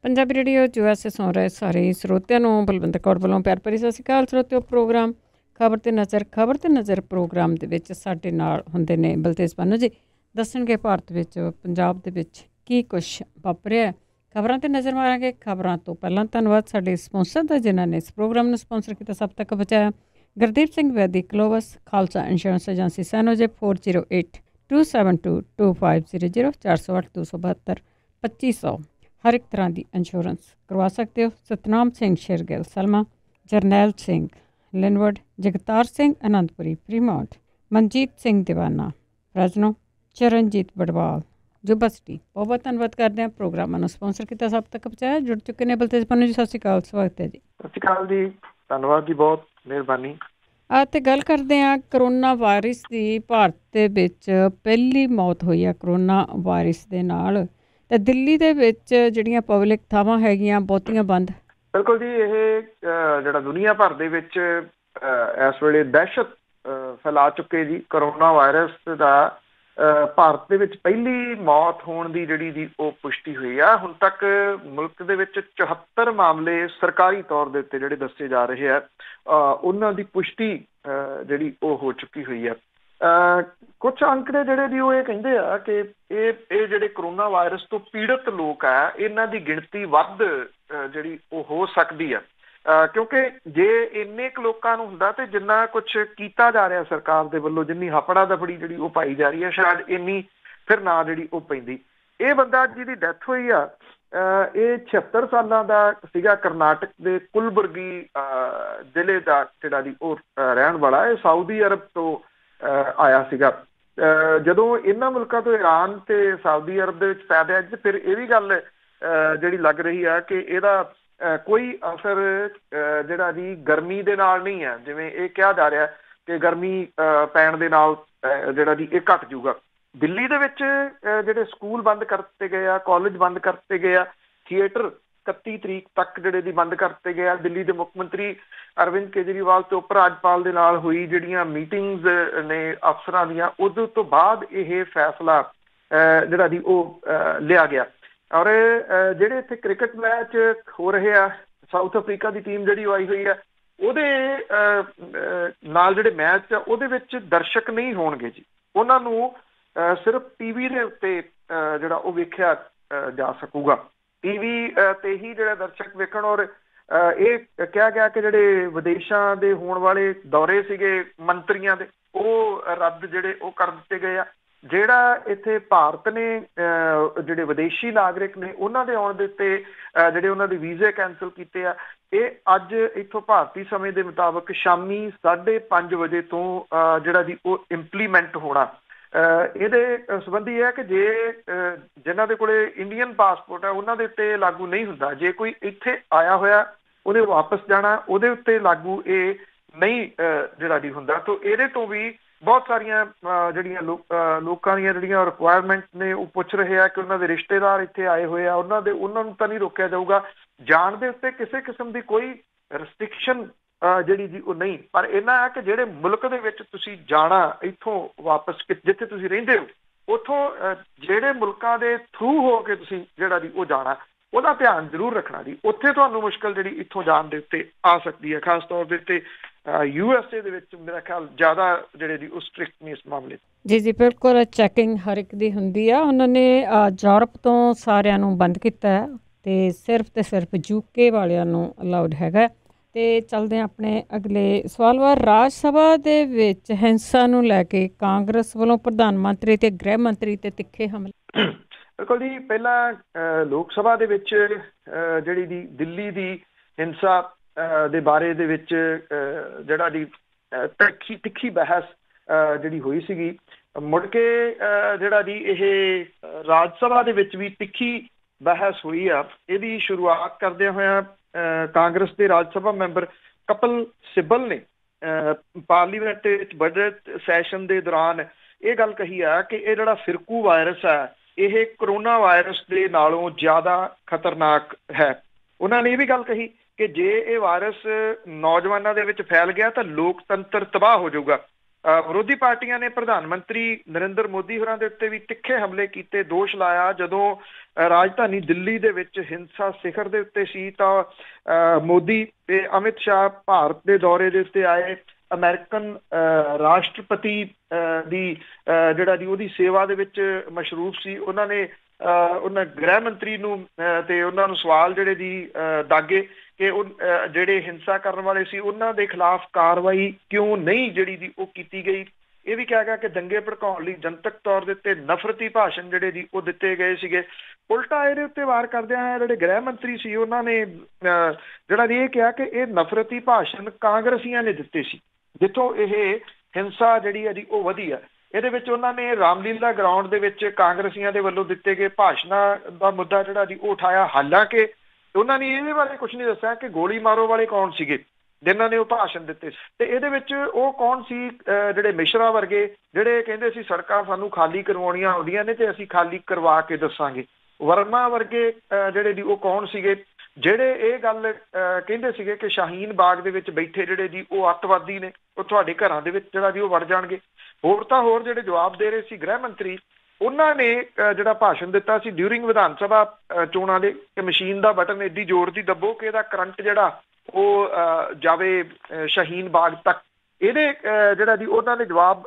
Punjabi radio USA ਸੁਣ ਰਹੇ ਸਾਰੇ ਸਰੋਤਿਆਂ ਨੂੰ ਬਲਵਿੰਦਰ ਕੌਰ ਵੱਲੋਂ ਪਿਆਰ ਭਰੀ ਸਤਿ ਸ਼੍ਰੀ ਅਕਾਲ। ਸਰੋਤਿਓ, ਪ੍ਰੋਗਰਾਮ ਖਬਰ ਤੇ ਨਜ਼ਰ ਪ੍ਰੋਗਰਾਮ ਦੇ ਵਿੱਚ ਸਾਡੇ ਨਾਲ ਹੁੰਦੇ ਨੇ ਬਲਤੇਜ ਬਾਨੋ ਜੀ। ਦੱਸਣਗੇ ਭਾਰਤ ਵਿੱਚ ਪੰਜਾਬ ਦੇ ਵਿੱਚ ਕੀ ਕੁਛ ਵਾਪਰਿਆ। ਖਬਰਾਂ ਤੇ ਨਜ਼ਰ ਮਾਰਾਂਗੇ। ਖਬਰਾਂ ਤੋਂ ਪਹਿਲਾਂ ਧੰਨਵਾਦ ਸਾਡੇ ਸਪਾਂਸਰ ਦਾ, ਜਿਨ੍ਹਾਂ ਨੇ ਇਸ ਪ੍ਰੋਗਰਾਮ ਨੂੰ ਸਪਾਂਸਰ ਕੀਤਾ, ਸਭ ਤੱਕ ਪਹੁੰਚਾਇਆ। Gurdeep Singh Vaidi, Clovis Khalsa insurance agency, San Jose 4082725000 408 272 2500। ਹਰ ਇੱਕ ਤਰ੍ਹਾਂ ਦੀ ਇੰਸ਼ੋਰੈਂਸ ਕਰਵਾ ਸਕਦੇ ਹੋ। ਸਤਨਾਮ ਸਿੰਘ ਸ਼ੇਰਗਿੱਲ ਸਲਮਾ, ਜਰਨੈਲ ਸਿੰਘ ਲਿਨਵਰਡ, ਜਗਤਾਰ ਸਿੰਘ ਅਨੰਦਪੁਰੀ ਫਰੀਮੌਂਟ, ਮਨਜੀਤ ਸਿੰਘ ਦੀਵਾਨਾ ਰਜਨੋ, ਚਰਨਜੀਤ ਬੜਵਾਲ ਜੁਬਾ ਸਿਟੀ। ਬਹੁਤ ਬਹੁਤ ਧੰਨਵਾਦ ਕਰਦੇ ਹਾਂ। ਪ੍ਰੋਗਰਾਮਾਂ ਨੂੰ ਸਪਾਂਸਰ ਕੀਤਾ, ਸਭ ਤੱਕ ਪਹੁੰਚਾਇਆ। ਜੁੜ ਚੁੱਕੇ ਨੇ ਬਲਤੇਜ ਪੰਨੂ ਜੀ। ਸਤਿ ਸ਼੍ਰੀ ਅਕਾਲ, ਸਵਾਗਤ ਹੈ ਜੀ। ਸਤਿ ਸ਼੍ਰੀ ਅਕਾਲ ਜੀ, ਧੰਨਵਾਦ ਜੀ, ਬਹੁਤ ਮਿਹਰਬਾਨੀ। ਤੇ ਗੱਲ ਕਰਦੇ ਹਾਂ ਕਰੋਨਾ ਵਾਇਰਸ ਦੀ। ਭਾਰਤ ਦੇ ਵਿੱਚ ਪਹਿਲੀ ਮੌਤ ਹੋਈ ਆ ਕਰੋਨਾ ਵਾਇਰਸ ਦੇ ਨਾਲ, ਤੇ ਦਿੱਲੀ ਦੇ ਵਿੱਚ ਜਿਹੜੀਆਂ ਪਬਲਿਕ ਥਾਵਾਂ ਹੈਗੀਆਂ ਬਹੁਤੀਆਂ ਬੰਦ। ਬਿਲਕੁਲ ਜੀ, ਇਹ ਜਿਹੜਾ ਦੁਨੀਆ ਭਰ ਦੇ ਵਿੱਚ ਇਸ ਵੇਲੇ ਦਹਿਸ਼ਤ ਫੈਲਾ ਚੁੱਕੇ ਜੀ ਕਰੋਨਾ ਵਾਇਰਸ ਦਾ। ਭਾਰਤ ਦੇ ਵਿੱਚ ਪਹਿਲੀ ਮੌਤ ਹੋਣ ਦੀ ਜਿਹੜੀ ਉਹ ਪੁਸ਼ਟੀ ਹੋਈ ਆ। ਹੁਣ ਤੱਕ ਮੁਲਕ ਦੇ ਵਿੱਚ 74 ਮਾਮਲੇ ਸਰਕਾਰੀ ਤੌਰ ਦੇ ਉੱਤੇ ਜਿਹੜੇ ਦੱਸੇ ਜਾ ਰਹੇ ਆ, ਉਹਨਾਂ ਦੀ ਪੁਸ਼ਟੀ ਜਿਹੜੀ ਉਹ ਹੋ ਚੁੱਕੀ ਹੋਈ ਆ। ਕੁਛ ਅੰਕੜੇ ਜਿਹੜੇ ਜੀ ਉਹ ਇਹ ਕਹਿੰਦੇ ਆ ਕਿ ਇਹ ਜਿਹੜੇ ਕਰੋਨਾ ਵਾਇਰਸ ਤੋਂ ਪੀੜਤ ਲੋਕ ਆ, ਇਹਨਾਂ ਦੀ ਗਿਣਤੀ ਵੱਧ ਜਿਹੜੀ ਉਹ ਹੋ ਸਕਦੀ ਆ। ਕਿਉਂਕਿ ਜੇ ਇੰਨੇ ਕੁ ਲੋਕਾਂ ਨੂੰ ਹੁੰਦਾ ਤੇ ਜਿੰਨਾ ਕੁਛ ਕੀਤਾ ਜਾ ਰਿਹਾ ਸਰਕਾਰ ਦੇ ਵੱਲੋਂ, ਜਿੰਨੀ ਹਫੜਾ ਦਫੜੀ ਜਿਹੜੀ ਉਹ ਪਾਈ ਜਾ ਰਹੀ ਹੈ, ਸ਼ਾਇਦ ਇੰਨੀ ਫਿਰ ਨਾ ਜਿਹੜੀ ਉਹ ਪੈਂਦੀ। ਇਹ ਬੰਦਾ ਜਿਹਦੀ ਡੈਥ ਹੋਈ ਆ, ਇਹ 76 ਸਾਲਾਂ ਦਾ ਸੀਗਾ, ਕਰਨਾਟਕ ਦੇ ਕੁਲਬੁਰਗੀ ਜ਼ਿਲ੍ਹੇ ਦਾ ਜਿਹੜਾ ਜੀ ਉਹ ਰਹਿਣ ਵਾਲਾ। ਇਹ ਸਾਊਦੀ ਅਰਬ ਤੋਂ ਆਇਆ ਸੀਗਾ। ਜਦੋਂ ਇਹਨਾਂ ਮੁਲਕਾਂ ਤੋਂ ਈਰਾਨ ਤੇ ਸਾਊਦੀ ਅਰਬ ਦੇ ਵਿੱਚ ਪੈਦਾ, ਫਿਰ ਇਹ ਵੀ ਗੱਲ ਜਿਹੜੀ ਲੱਗ ਰਹੀ ਆ ਕਿ ਇਹਦਾ ਕੋਈ ਅਸਰ ਜਿਹੜਾ ਜੀ ਗਰਮੀ ਦੇ ਨਾਲ ਨਹੀਂ ਹੈ। ਜਿਵੇਂ ਇਹ ਕਿਹਾ ਜਾ ਰਿਹਾ ਕਿ ਗਰਮੀ ਪੈਣ ਦੇ ਨਾਲ ਜਿਹੜਾ ਜੀ ਇਹ ਘੱਟ ਜੂਗਾ। ਦਿੱਲੀ ਦੇ ਵਿੱਚ ਜਿਹੜੇ ਸਕੂਲ ਬੰਦ ਕਰ ਦਿੱਤੇ ਗਏ ਆ, ਕਾਲਜ ਬੰਦ ਕਰ ਦਿੱਤੇ ਗਏ ਆ, ਥੀਏਟਰ 31 ਤਰੀਕ ਤੱਕ ਜਿਹੜੇ ਦੀ ਬੰਦ ਕਰ ਦਿੱਤੇ ਗਏ ਆ। ਦਿੱਲੀ ਦੇ ਮੁੱਖ ਮੰਤਰੀ ਅਰਵਿੰਦ ਕੇਜਰੀਵਾਲ ਤੇ ਉਪ ਰਾਜਪਾਲ ਦੇ ਨਾਲ ਹੋਈ ਜਿਹੜੀਆਂ ਮੀਟਿੰਗਸ ਨੇ ਅਫਸਰਾਂ ਦੀਆਂ, ਉਦੋਂ ਤੋਂ ਬਾਅਦ ਇਹ ਫੈਸਲਾ ਜਿਹੜਾ ਦੀ ਉਹ ਲਿਆ ਗਿਆ। ਔਰ ਜਿਹੜੇ ਇੱਥੇ ਕ੍ਰਿਕਟ ਮੈਚ ਹੋ ਰਹੇ ਆ, ਸਾਊਥ ਅਫਰੀਕਾ ਦੀ ਟੀਮ ਜਿਹੜੀ ਆਈ ਹੋਈ ਆ, ਉਹਦੇ ਨਾਲ ਜਿਹੜੇ ਮੈਚ ਆ ਉਹਦੇ ਵਿੱਚ ਦਰਸ਼ਕ ਨਹੀਂ ਹੋਣਗੇ ਜੀ। ਉਹਨਾਂ ਨੂੰ ਸਿਰਫ ਟੀਵੀ ਦੇ ਉੱਤੇ ਜਿਹੜਾ ਉਹ ਵੇਖਿਆ ਜਾ ਸਕੂਗਾ। ਟੀਵੀ ਤੇ ਹੀ ਜਿਹੜਾ ਦਰਸ਼ਕ ਵੇਖਣ। ਔਰ ਇਹ ਕਿਹਾ ਗਿਆ ਕਿ ਜਿਹੜੇ ਵਿਦੇਸ਼ਾਂ ਦੇ ਹੋਣ ਵਾਲੇ ਦੌਰੇ ਸੀਗੇ ਮੰਤਰੀਆਂ ਦੇ, ਉਹ ਰੱਦ ਜਿਹੜੇ ਉਹ ਕਰ ਦਿੱਤੇ ਗਏ ਆ। ਜਿਹੜਾ ਇੱਥੇ ਭਾਰਤ ਨੇ ਜਿਹੜੇ ਵਿਦੇਸ਼ੀ ਨਾਗਰਿਕ ਨੇ, ਉਹਨਾਂ ਦੇ ਆਉਣ ਦੇ ਉੱਤੇ ਜਿਹੜੇ ਉਹਨਾਂ ਦੇ ਵੀਜ਼ੇ ਕੈਂਸਲ ਕੀਤੇ ਆ, ਇਹ ਅੱਜ ਇੱਥੋਂ ਭਾਰਤੀ ਸਮੇਂ ਦੇ ਮੁਤਾਬਕ ਸ਼ਾਮੀ 5:30 ਵਜੇ ਤੋਂ ਜਿਹੜਾ ਜੀ ਉਹ ਇੰਪਲੀਮੈਂਟ ਹੋਣਾ। ਇਹਦੇ ਸੰਬੰਧੀ ਹੈ ਕਿ ਜੇ ਜਿਨ੍ਹਾਂ ਦੇ ਕੋਲੇ ਇੰਡੀਅਨ ਪਾਸਪੋਰਟ ਹੈ ਉਹਨਾਂ ਦੇ ਉੱਤੇ ਲਾਗੂ ਨਹੀਂ ਹੁੰਦਾ। ਜੇ ਕੋਈ ਇੱਥੇ ਆਇਆ ਹੋਇਆ ਉਹਨੇ ਵਾਪਸ ਜਾਣਾ, ਉਹਦੇ ਉੱਤੇ ਲਾਗੂ ਇਹ ਨਹੀਂ ਜਿਹੜਾ ਜੀ ਹੁੰਦਾ। ਤਾਂ ਇਹਦੇ ਤੋਂ ਵੀ ਬਹੁਤ ਸਾਰੀਆਂ ਜਿਹੜੀਆਂ ਲੋਕਾਂ ਦੀਆਂ ਜਿਹੜੀਆਂ ਰਿਕੁਆਇਰਮੈਂਟ ਨੇ ਉਹ ਪੁੱਛ ਰਹੇ ਆ ਕਿ ਉਹਨਾਂ ਦੇ ਰਿਸ਼ਤੇਦਾਰ ਇੱਥੇ ਆਏ ਹੋਏ ਆ, ਉਹਨਾਂ ਨੂੰ ਤਾਂ ਨਹੀਂ ਰੋਕਿਆ ਜਾਊਗਾ। ਜਾਣ ਦੇ ਉੱਤੇ ਕਿਸੇ ਕਿਸਮ ਦੀ ਕੋਈ ਰਿਸਟ੍ਰਿਕਸ਼ਨ ਜਿਹੜੀ ਜੀ ਉਹ ਨਹੀਂ। ਪਰ ਇਹਨਾਂ ਹੈ ਕਿ ਜਿਹੜੇ ਮੁਲਕ ਦੇ ਵਿੱਚ ਤੁਸੀਂ ਜਾਣਾ, ਇੱਥੋਂ ਵਾਪਸ ਜਿੱਥੇ ਤੁਸੀਂ ਰਹਿੰਦੇ ਹੋ, ਉੱਥੋਂ ਜਿਹੜੇ ਮੁਲਕਾਂ ਦੇ ਥਰੂ ਹੋ ਕੇ ਤੁਸੀਂ ਜਿਹੜਾ ਜੀ ਉਹ ਜਾਣਾ, ਉਹਦਾ ਧਿਆਨ ਜ਼ਰੂਰ ਰੱਖਣਾ ਜੀ। ਉੱਥੇ ਤੁਹਾਨੂੰ ਮੁਸ਼ਕਿਲ ਜਿਹੜੀ ਇੱਥੋਂ ਜਾਣ ਦੇ ਉੱਤੇ ਆ ਸਕਦੀ ਹੈ। ਖਾਸ ਤੌਰ ਦੇ ਉੱਤੇ USA ਦੇ ਵਿੱਚ ਮੇਰਾ ਖਿਆਲ ਜ਼ਿਆਦਾ ਜਿਹੜੇ ਜੀ ਉਹ ਸਟ੍ਰਿਕਟ ਨੇ ਇਸ ਮਾਮਲੇ 'ਚ। ਜੀ ਬਿਲਕੁਲ, ਚੈਕਿੰਗ ਹਰ ਇੱਕ ਦੀ ਹੁੰਦੀ ਆ। ਉਹਨਾਂ ਨੇ ਯੂਰਪ ਤੋਂ ਸਾਰਿਆਂ ਨੂੰ ਬੰਦ ਕੀਤਾ ਹੈ ਤੇ ਸਿਰਫ UK ਵਾਲਿਆਂ ਨੂੰ ਅਲਾਉਡ ਹੈਗਾ। ਤੇ ਚੱਲਦੇ ਹਾਂ ਆਪਣੇ ਅਗਲੇ ਸਵਾਲ ਵੱਲ। ਰਾਜ ਸਭਾ ਦੇ ਵਿੱਚ ਹਿੰਸਾ ਨੂੰ ਲੈ ਕੇ ਕਾਂਗਰਸ ਵੱਲੋਂ ਪ੍ਰਧਾਨ ਮੰਤਰੀ ਤੇ ਗ੍ਰਹਿ ਮੰਤਰੀ ਤੇ ਤਿੱਖੇ ਹਮਲੇ। ਬਿਲਕੁਲ ਜੀ, ਪਹਿਲਾਂ ਲੋਕ ਸਭਾ ਦੇ ਵਿੱਚ ਜਿਹੜੀ ਦੀ ਦਿੱਲੀ ਦੀ ਹਿੰਸਾ ਦੇ ਬਾਰੇ ਦੇ ਵਿੱਚ ਜਿਹੜਾ ਜੀ ਤਿੱਖੀ ਬਹਿਸ ਜਿਹੜੀ ਹੋਈ ਸੀਗੀ। ਮੁੜ ਕੇ ਜਿਹੜਾ ਜੀ ਇਹ ਰਾਜ ਸਭਾ ਦੇ ਵਿੱਚ ਵੀ ਤਿੱਖੀ ਬਹਿਸ ਹੋਈ ਆ। ਇਹਦੀ ਸ਼ੁਰੂਆਤ ਕਰਦਿਆਂ ਹੋਇਆਂ ਕਾਂਗਰਸ ਦੇ ਰਾਜ ਸਭਾ ਮੈਂਬਰ ਕਪਿਲ ਸਿੱਬਲ ਨੇ ਪਾਰਲੀਮੈਂਟ ਵਿੱਚ ਬਜਟ ਸੈਸ਼ਨ ਦੇ ਦੌਰਾਨ ਇਹ ਗੱਲ ਕਹੀ ਆ ਕਿ ਇਹ ਜਿਹੜਾ ਫਿਰਕੂ ਵਾਇਰਸ ਹੈ, ਇਹ ਕਰੋਨਾ ਵਾਇਰਸ ਦੇ ਨਾਲੋਂ ਜ਼ਿਆਦਾ ਖਤਰਨਾਕ ਹੈ। ਉਹਨਾਂ ਨੇ ਇਹ ਵੀ ਗੱਲ ਕਹੀ ਕਿ ਜੇ ਇਹ ਵਾਇਰਸ ਨੌਜਵਾਨਾਂ ਦੇ ਵਿੱਚ ਫੈਲ ਗਿਆ ਤਾਂ ਲੋਕਤੰਤਰ ਤਬਾਹ ਹੋ ਜਾਊਗਾ। ਵਿਰੋਧੀ ਪਾਰਟੀਆਂ ਨੇ ਪ੍ਰਧਾਨ ਮੰਤਰੀ ਨਰਿੰਦਰ ਮੋਦੀ ਹੋਰਾਂ ਦੇ ਉੱਤੇ ਵੀ ਤਿੱਖੇ ਹਮਲੇ ਕੀਤੇ, ਦੋਸ਼ ਲਾਇਆ। ਜਦੋਂ ਰਾਜਧਾਨੀ ਦਿੱਲੀ ਦੇ ਵਿੱਚ ਹਿੰਸਾ ਸਿਖਰ ਦੇ ਉੱਤੇ ਸੀ ਤਾਂ ਮੋਦੀ ਤੇ ਅਮਿਤ ਸ਼ਾਹ ਭਾਰਤ ਦੇ ਦੌਰੇ ਦੇ ਉੱਤੇ ਆਏ। ਅਮਰੀਕਨ ਰਾਸ਼ਟਰਪਤੀ ਦੀ ਜਿਹੜਾ ਜੀ ਉਹਦੀ ਸੇਵਾ ਦੇ ਵਿੱਚ ਮਸ਼ਰੂਫ ਸੀ। ਉਹਨਾਂ ਗ੍ਰਹਿ ਮੰਤਰੀ ਨੂੰ ਤੇ ਉਹਨਾਂ ਨੂੰ ਸਵਾਲ ਜਿਹੜੇ ਜੀ ਦਾਗੇ ਕਿ ਉਹ ਜਿਹੜੇ ਹਿੰਸਾ ਕਰਨ ਵਾਲੇ ਸੀ ਉਹਨਾਂ ਦੇ ਖਿਲਾਫ ਕਾਰਵਾਈ ਕਿਉਂ ਨਹੀਂ ਜਿਹੜੀ ਦੀ ਉਹ ਕੀਤੀ ਗਈ। ਇਹ ਵੀ ਕਿਹਾ ਗਿਆ ਕਿ ਦੰਗੇ ਭੜਕਾਉਣ ਲਈ ਜਨਤਕ ਤੌਰ ਦੇ ਉੱਤੇ ਨਫ਼ਰਤੀ ਭਾਸ਼ਣ ਜਿਹੜੇ ਜੀ ਉਹ ਦਿੱਤੇ ਗਏ ਸੀਗੇ। ਉਲਟਾ ਇਹਦੇ ਉੱਤੇ ਵਾਰ ਕਰਦਿਆਂ ਜਿਹੜੇ ਗ੍ਰਹਿ ਮੰਤਰੀ ਸੀ ਉਹਨਾਂ ਨੇ ਜਿਹੜਾ ਇਹ ਕਿਹਾ ਕਿ ਇਹ ਨਫ਼ਰਤੀ ਭਾਸ਼ਣ ਕਾਂਗਰਸੀਆਂ ਨੇ ਦਿੱਤੇ ਸੀ, ਜਿੱਥੋਂ ਇਹ ਹਿੰਸਾ ਜਿਹੜੀ ਹੈ ਜੀ ਉਹ ਵਧੀ ਹੈ। ਇਹਦੇ ਵਿੱਚ ਉਹਨਾਂ ਨੇ ਰਾਮਲੀਲਾ ਗਰਾਊਂਡ ਦੇ ਵਿੱਚ ਕਾਂਗਰਸੀਆਂ ਦੇ ਵੱਲੋਂ ਦਿੱਤੇ ਗਏ ਭਾਸ਼ਣਾਂ ਦਾ ਮੁੱਦਾ ਜਿਹੜਾ ਜੀ ਉਹ ਉਠਾਇਆ। ਹਾਲਾਂਕਿ ਉਹਨਾਂ ਨੇ ਇਹਦੇ ਬਾਰੇ ਕੁਝ ਨਹੀਂ ਦੱਸਿਆ ਕਿ ਗੋਲੀ ਮਾਰੋ ਵਾਲੇ ਕੌਣ ਸੀਗੇ ਜਿਨ੍ਹਾਂ ਨੇ ਉਹ ਭਾਸ਼ਣ ਦਿੱਤੇ ਤੇ ਇਹਦੇ ਵਿੱਚ ਉਹ ਕੌਣ ਸੀ। ਜਿਹੜੇ ਮਿਸ਼ਰਾ ਵਰਗੇ ਜਿਹੜੇ ਕਹਿੰਦੇ ਸੀ ਸੜਕਾਂ ਸਾਨੂੰ ਖਾਲੀ ਕਰਵਾਉਣੀਆਂ ਆਉਂਦੀਆਂ ਨੇ ਤੇ ਅਸੀਂ ਖਾਲੀ ਕਰਵਾ ਕੇ ਦੱਸਾਂਗੇ। ਵਰਮਾ ਵਰਗੇ ਜਿਹੜੇ ਜੀ ਉਹ ਕੌਣ ਸੀਗੇ ਜਿਹੜੇ ਇਹ ਗੱਲ ਕਹਿੰਦੇ ਸੀਗੇ ਕਿ ਸ਼ਾਹੀਨ ਬਾਗ ਦੇ ਵਿੱਚ ਬੈਠੇ ਜਿਹੜੇ ਜੀ ਉਹ ਅੱਤਵਾਦੀ ਨੇ, ਉਹ ਤੁਹਾਡੇ ਘਰਾਂ ਦੇ ਵਿੱਚ ਜਿਹੜਾ ਜੀ ਉਹ ਵੜ ਜਾਣਗੇ। ਹੋਰ ਤਾਂ ਹੋਰ ਜਿਹੜੇ ਜਵਾਬ ਦੇ ਰਹੇ ਸੀ ਗ੍ਰਹਿ ਮੰਤਰੀ, ਉਹਨਾਂ ਨੇ ਜਿਹੜਾ ਭਾਸ਼ਣ ਦਿੱਤਾ ਸੀ ਡਿਊਰਿੰਗ ਵਿਧਾਨ ਸਭਾ ਚੋਣਾਂ ਦੇ ਕਿ ਮਸ਼ੀਨ ਦਾ ਬਟਨ ਐਡੀ ਜ਼ੋਰ ਦੀ ਦੱਬੋ ਕਿ ਇਹਦਾ ਕਰੰਟ ਜਿਹੜਾ ਉਹ ਜਾਵੇ ਸ਼ਾਹੀਨ ਬਾਗ ਤੱਕ। ਇਹਦੇ ਜਿਹੜਾ ਜੀ ਉਹਨਾਂ ਨੇ ਜਵਾਬ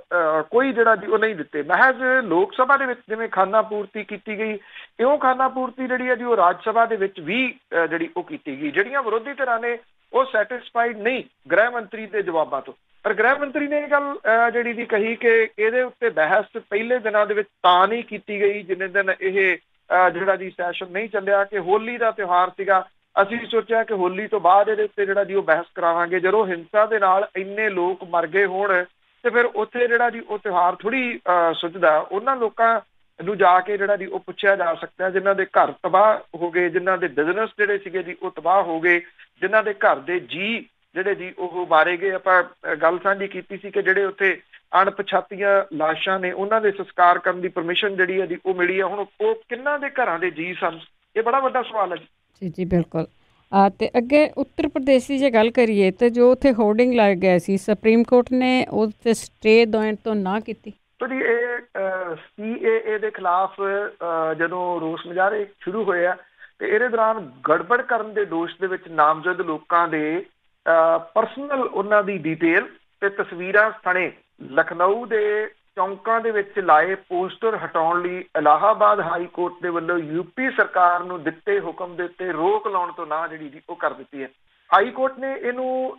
ਕੋਈ ਜਿਹੜਾ ਜੀ ਉਹ ਨਹੀਂ ਦਿੱਤੇ। ਮਹਿਜ਼ ਲੋਕ ਸਭਾ ਦੇ ਵਿੱਚ ਜਿਵੇਂ ਖਾਨਾ ਪੂਰਤੀ ਕੀਤੀ ਗਈ, ਇਉਂ ਖਾਨਾ ਪੂਰਤੀ ਜਿਹੜੀ ਹੈ ਜੀ ਉਹ ਰਾਜ ਸਭਾ ਦੇ ਵਿੱਚ ਵੀ ਜਿਹੜੀ ਉਹ ਕੀਤੀ ਗਈ। ਜਿਹੜੀਆਂ ਵਿਰੋਧੀ ਧਿਰਾਂ ਨੇ ਉਹ ਸੈਟਿਸਫਾਈਡ ਨਹੀਂ ਗ੍ਰਹਿ ਮੰਤਰੀ ਦੇ ਜਵਾਬਾਂ ਤੋਂ। ਪਰ ਗ੍ਰਹਿ ਮੰਤਰੀ ਨੇ ਇਹ ਗੱਲ ਜਿਹੜੀ ਦੀ ਕਹੀ ਕਿ ਇਹਦੇ ਉੱਤੇ ਬਹਿਸ ਪਹਿਲੇ ਦਿਨਾਂ ਦੇ ਵਿੱਚ ਤਾਂ ਨਹੀਂ ਕੀਤੀ ਗਈ ਜਿੰਨੇ ਦਿਨ ਇਹ ਜਿਹੜਾ ਜੀ ਸੈਸ਼ਨ ਨਹੀਂ ਚੱਲਿਆ ਕਿ ਹੋਲੀ ਦਾ ਤਿਉਹਾਰ ਸੀਗਾ। ਅਸੀਂ ਸੋਚਿਆ ਕਿ ਹੋਲੀ ਤੋਂ ਬਾਅਦ ਇਹਦੇ ਉੱਤੇ ਜਿਹੜਾ ਜੀ ਉਹ ਬਹਿਸ ਕਰਾਵਾਂਗੇ। ਜਦੋਂ ਹਿੰਸਾ ਦੇ ਨਾਲ ਇੰਨੇ ਲੋਕ ਮਰ ਗਏ ਹੋਣ ਤੇ ਫਿਰ ਉੱਥੇ ਜਿਹੜਾ ਜੀ ਉਹ ਤਿਉਹਾਰ ਥੋੜ੍ਹੀ ਸੁੱਝਦਾ। ਉਹਨਾਂ ਲੋਕਾਂ ਨੂੰ ਜਾ ਕੇ ਜਿਹੜਾ ਜੀ ਉਹ ਪੁੱਛਿਆ ਜਾ ਸਕਦਾ ਜਿਨ੍ਹਾਂ ਦੇ ਘਰ ਤਬਾਹ ਹੋ ਗਏ, ਜਿਨ੍ਹਾਂ ਦੇ ਬਿਜ਼ਨਸ ਜਿਹੜੇ ਸੀਗੇ ਜੀ ਉਹ ਤਬਾਹ ਹੋ ਗਏ, ਜਿਨ੍ਹਾਂ ਦੇ ਘਰ ਦੇ ਜੀ ਜਿਹੜੇ ਜੀ ਉਹ ਮਾਰੇ ਗਏ। ਆਪਾਂ ਗੱਲ ਸਾਂਝੀ ਕੀਤੀ ਸੀ ਕਿ ਜਿਹੜੇ ਉੱਥੇ ਅਣਪਛਾਤੀਆਂ ਲਾਸ਼ਾਂ ਨੇ ਉਹਨਾਂ ਦੇ ਸੰਸਕਾਰ ਕਰਨ ਦੀ ਪਰਮਿਸ਼ਨ ਜਿਹੜੀ ਹੈ ਜੀ ਉਹ ਮਿਲੀ ਹੈ। ਹੁਣ ਉਹ ਕਿੰਨਾਂ ਦੇ ਘਰਾਂ ਦੇ ਜੀ ਸਨ, ਇਹ ਬੜਾ ਵੱਡਾ ਸਵਾਲ ਹੈ ਜੀ। ਜੀ ਜੀ ਬਿਲਕੁਲ। ਅਤੇ ਅੱਗੇ ਉੱਤਰ ਪ੍ਰਦੇਸ਼ ਦੀ ਜੇ ਗੱਲ ਕਰੀਏ ਤਾਂ ਜੋ ਉੱਥੇ ਹੋਰਡਿੰਗ ਲਾਇਆ ਗਿਆ ਸੀ, ਸੁਪਰੀਮ ਕੋਰਟ ਨੇ ਉਸ 'ਤੇ ਸਟੇ ਦੇਣ ਤੋਂ ਨਾ ਕੀਤੀ। ਜੀ ਇਹ CAA ਦੇ ਖਿਲਾਫ ਜਦੋਂ ਰੋਸ ਮੁਜ਼ਾਹਰੇ ਸ਼ੁਰੂ ਹੋਏ ਆ ਤੇ ਇਹਦੇ ਦੌਰਾਨ ਗੜਬੜ ਕਰਨ ਦੇ ਦੋਸ਼ ਦੇ ਵਿੱਚ ਨਾਮਜ਼ਦ ਲੋਕਾਂ ਦੇ ਪਰਸਨਲ ਉਹਨਾਂ ਦੀ ਡਿਟੇਲ ਤੇ ਤਸਵੀਰਾਂ ਸਣੇ ਲਖਨਊ ਦੇ ਚੌਂਕਾਂ ਦੇ ਵਿੱਚ ਲਾਏ ਪੋਸਟਰ ਹਟਾਉਣ ਲਈ ਇਲਾਹਾਬਾਦ ਹਾਈ ਕੋਰਟ ਦੇ ਵੱਲੋਂ UP ਸਰਕਾਰ ਨੂੰ ਦਿੱਤੇ ਹੁਕਮ ਦੇ ਉੱਤੇ ਰੋਕ ਲਾਉਣ ਤੋਂ ਨਾ ਜਿਹੜੀ ਉਹ ਕਰ ਦਿੱਤੀ ਹੈ। ਹਾਈ ਕੋਰਟ ਨੇ ਇਹਨੂੰ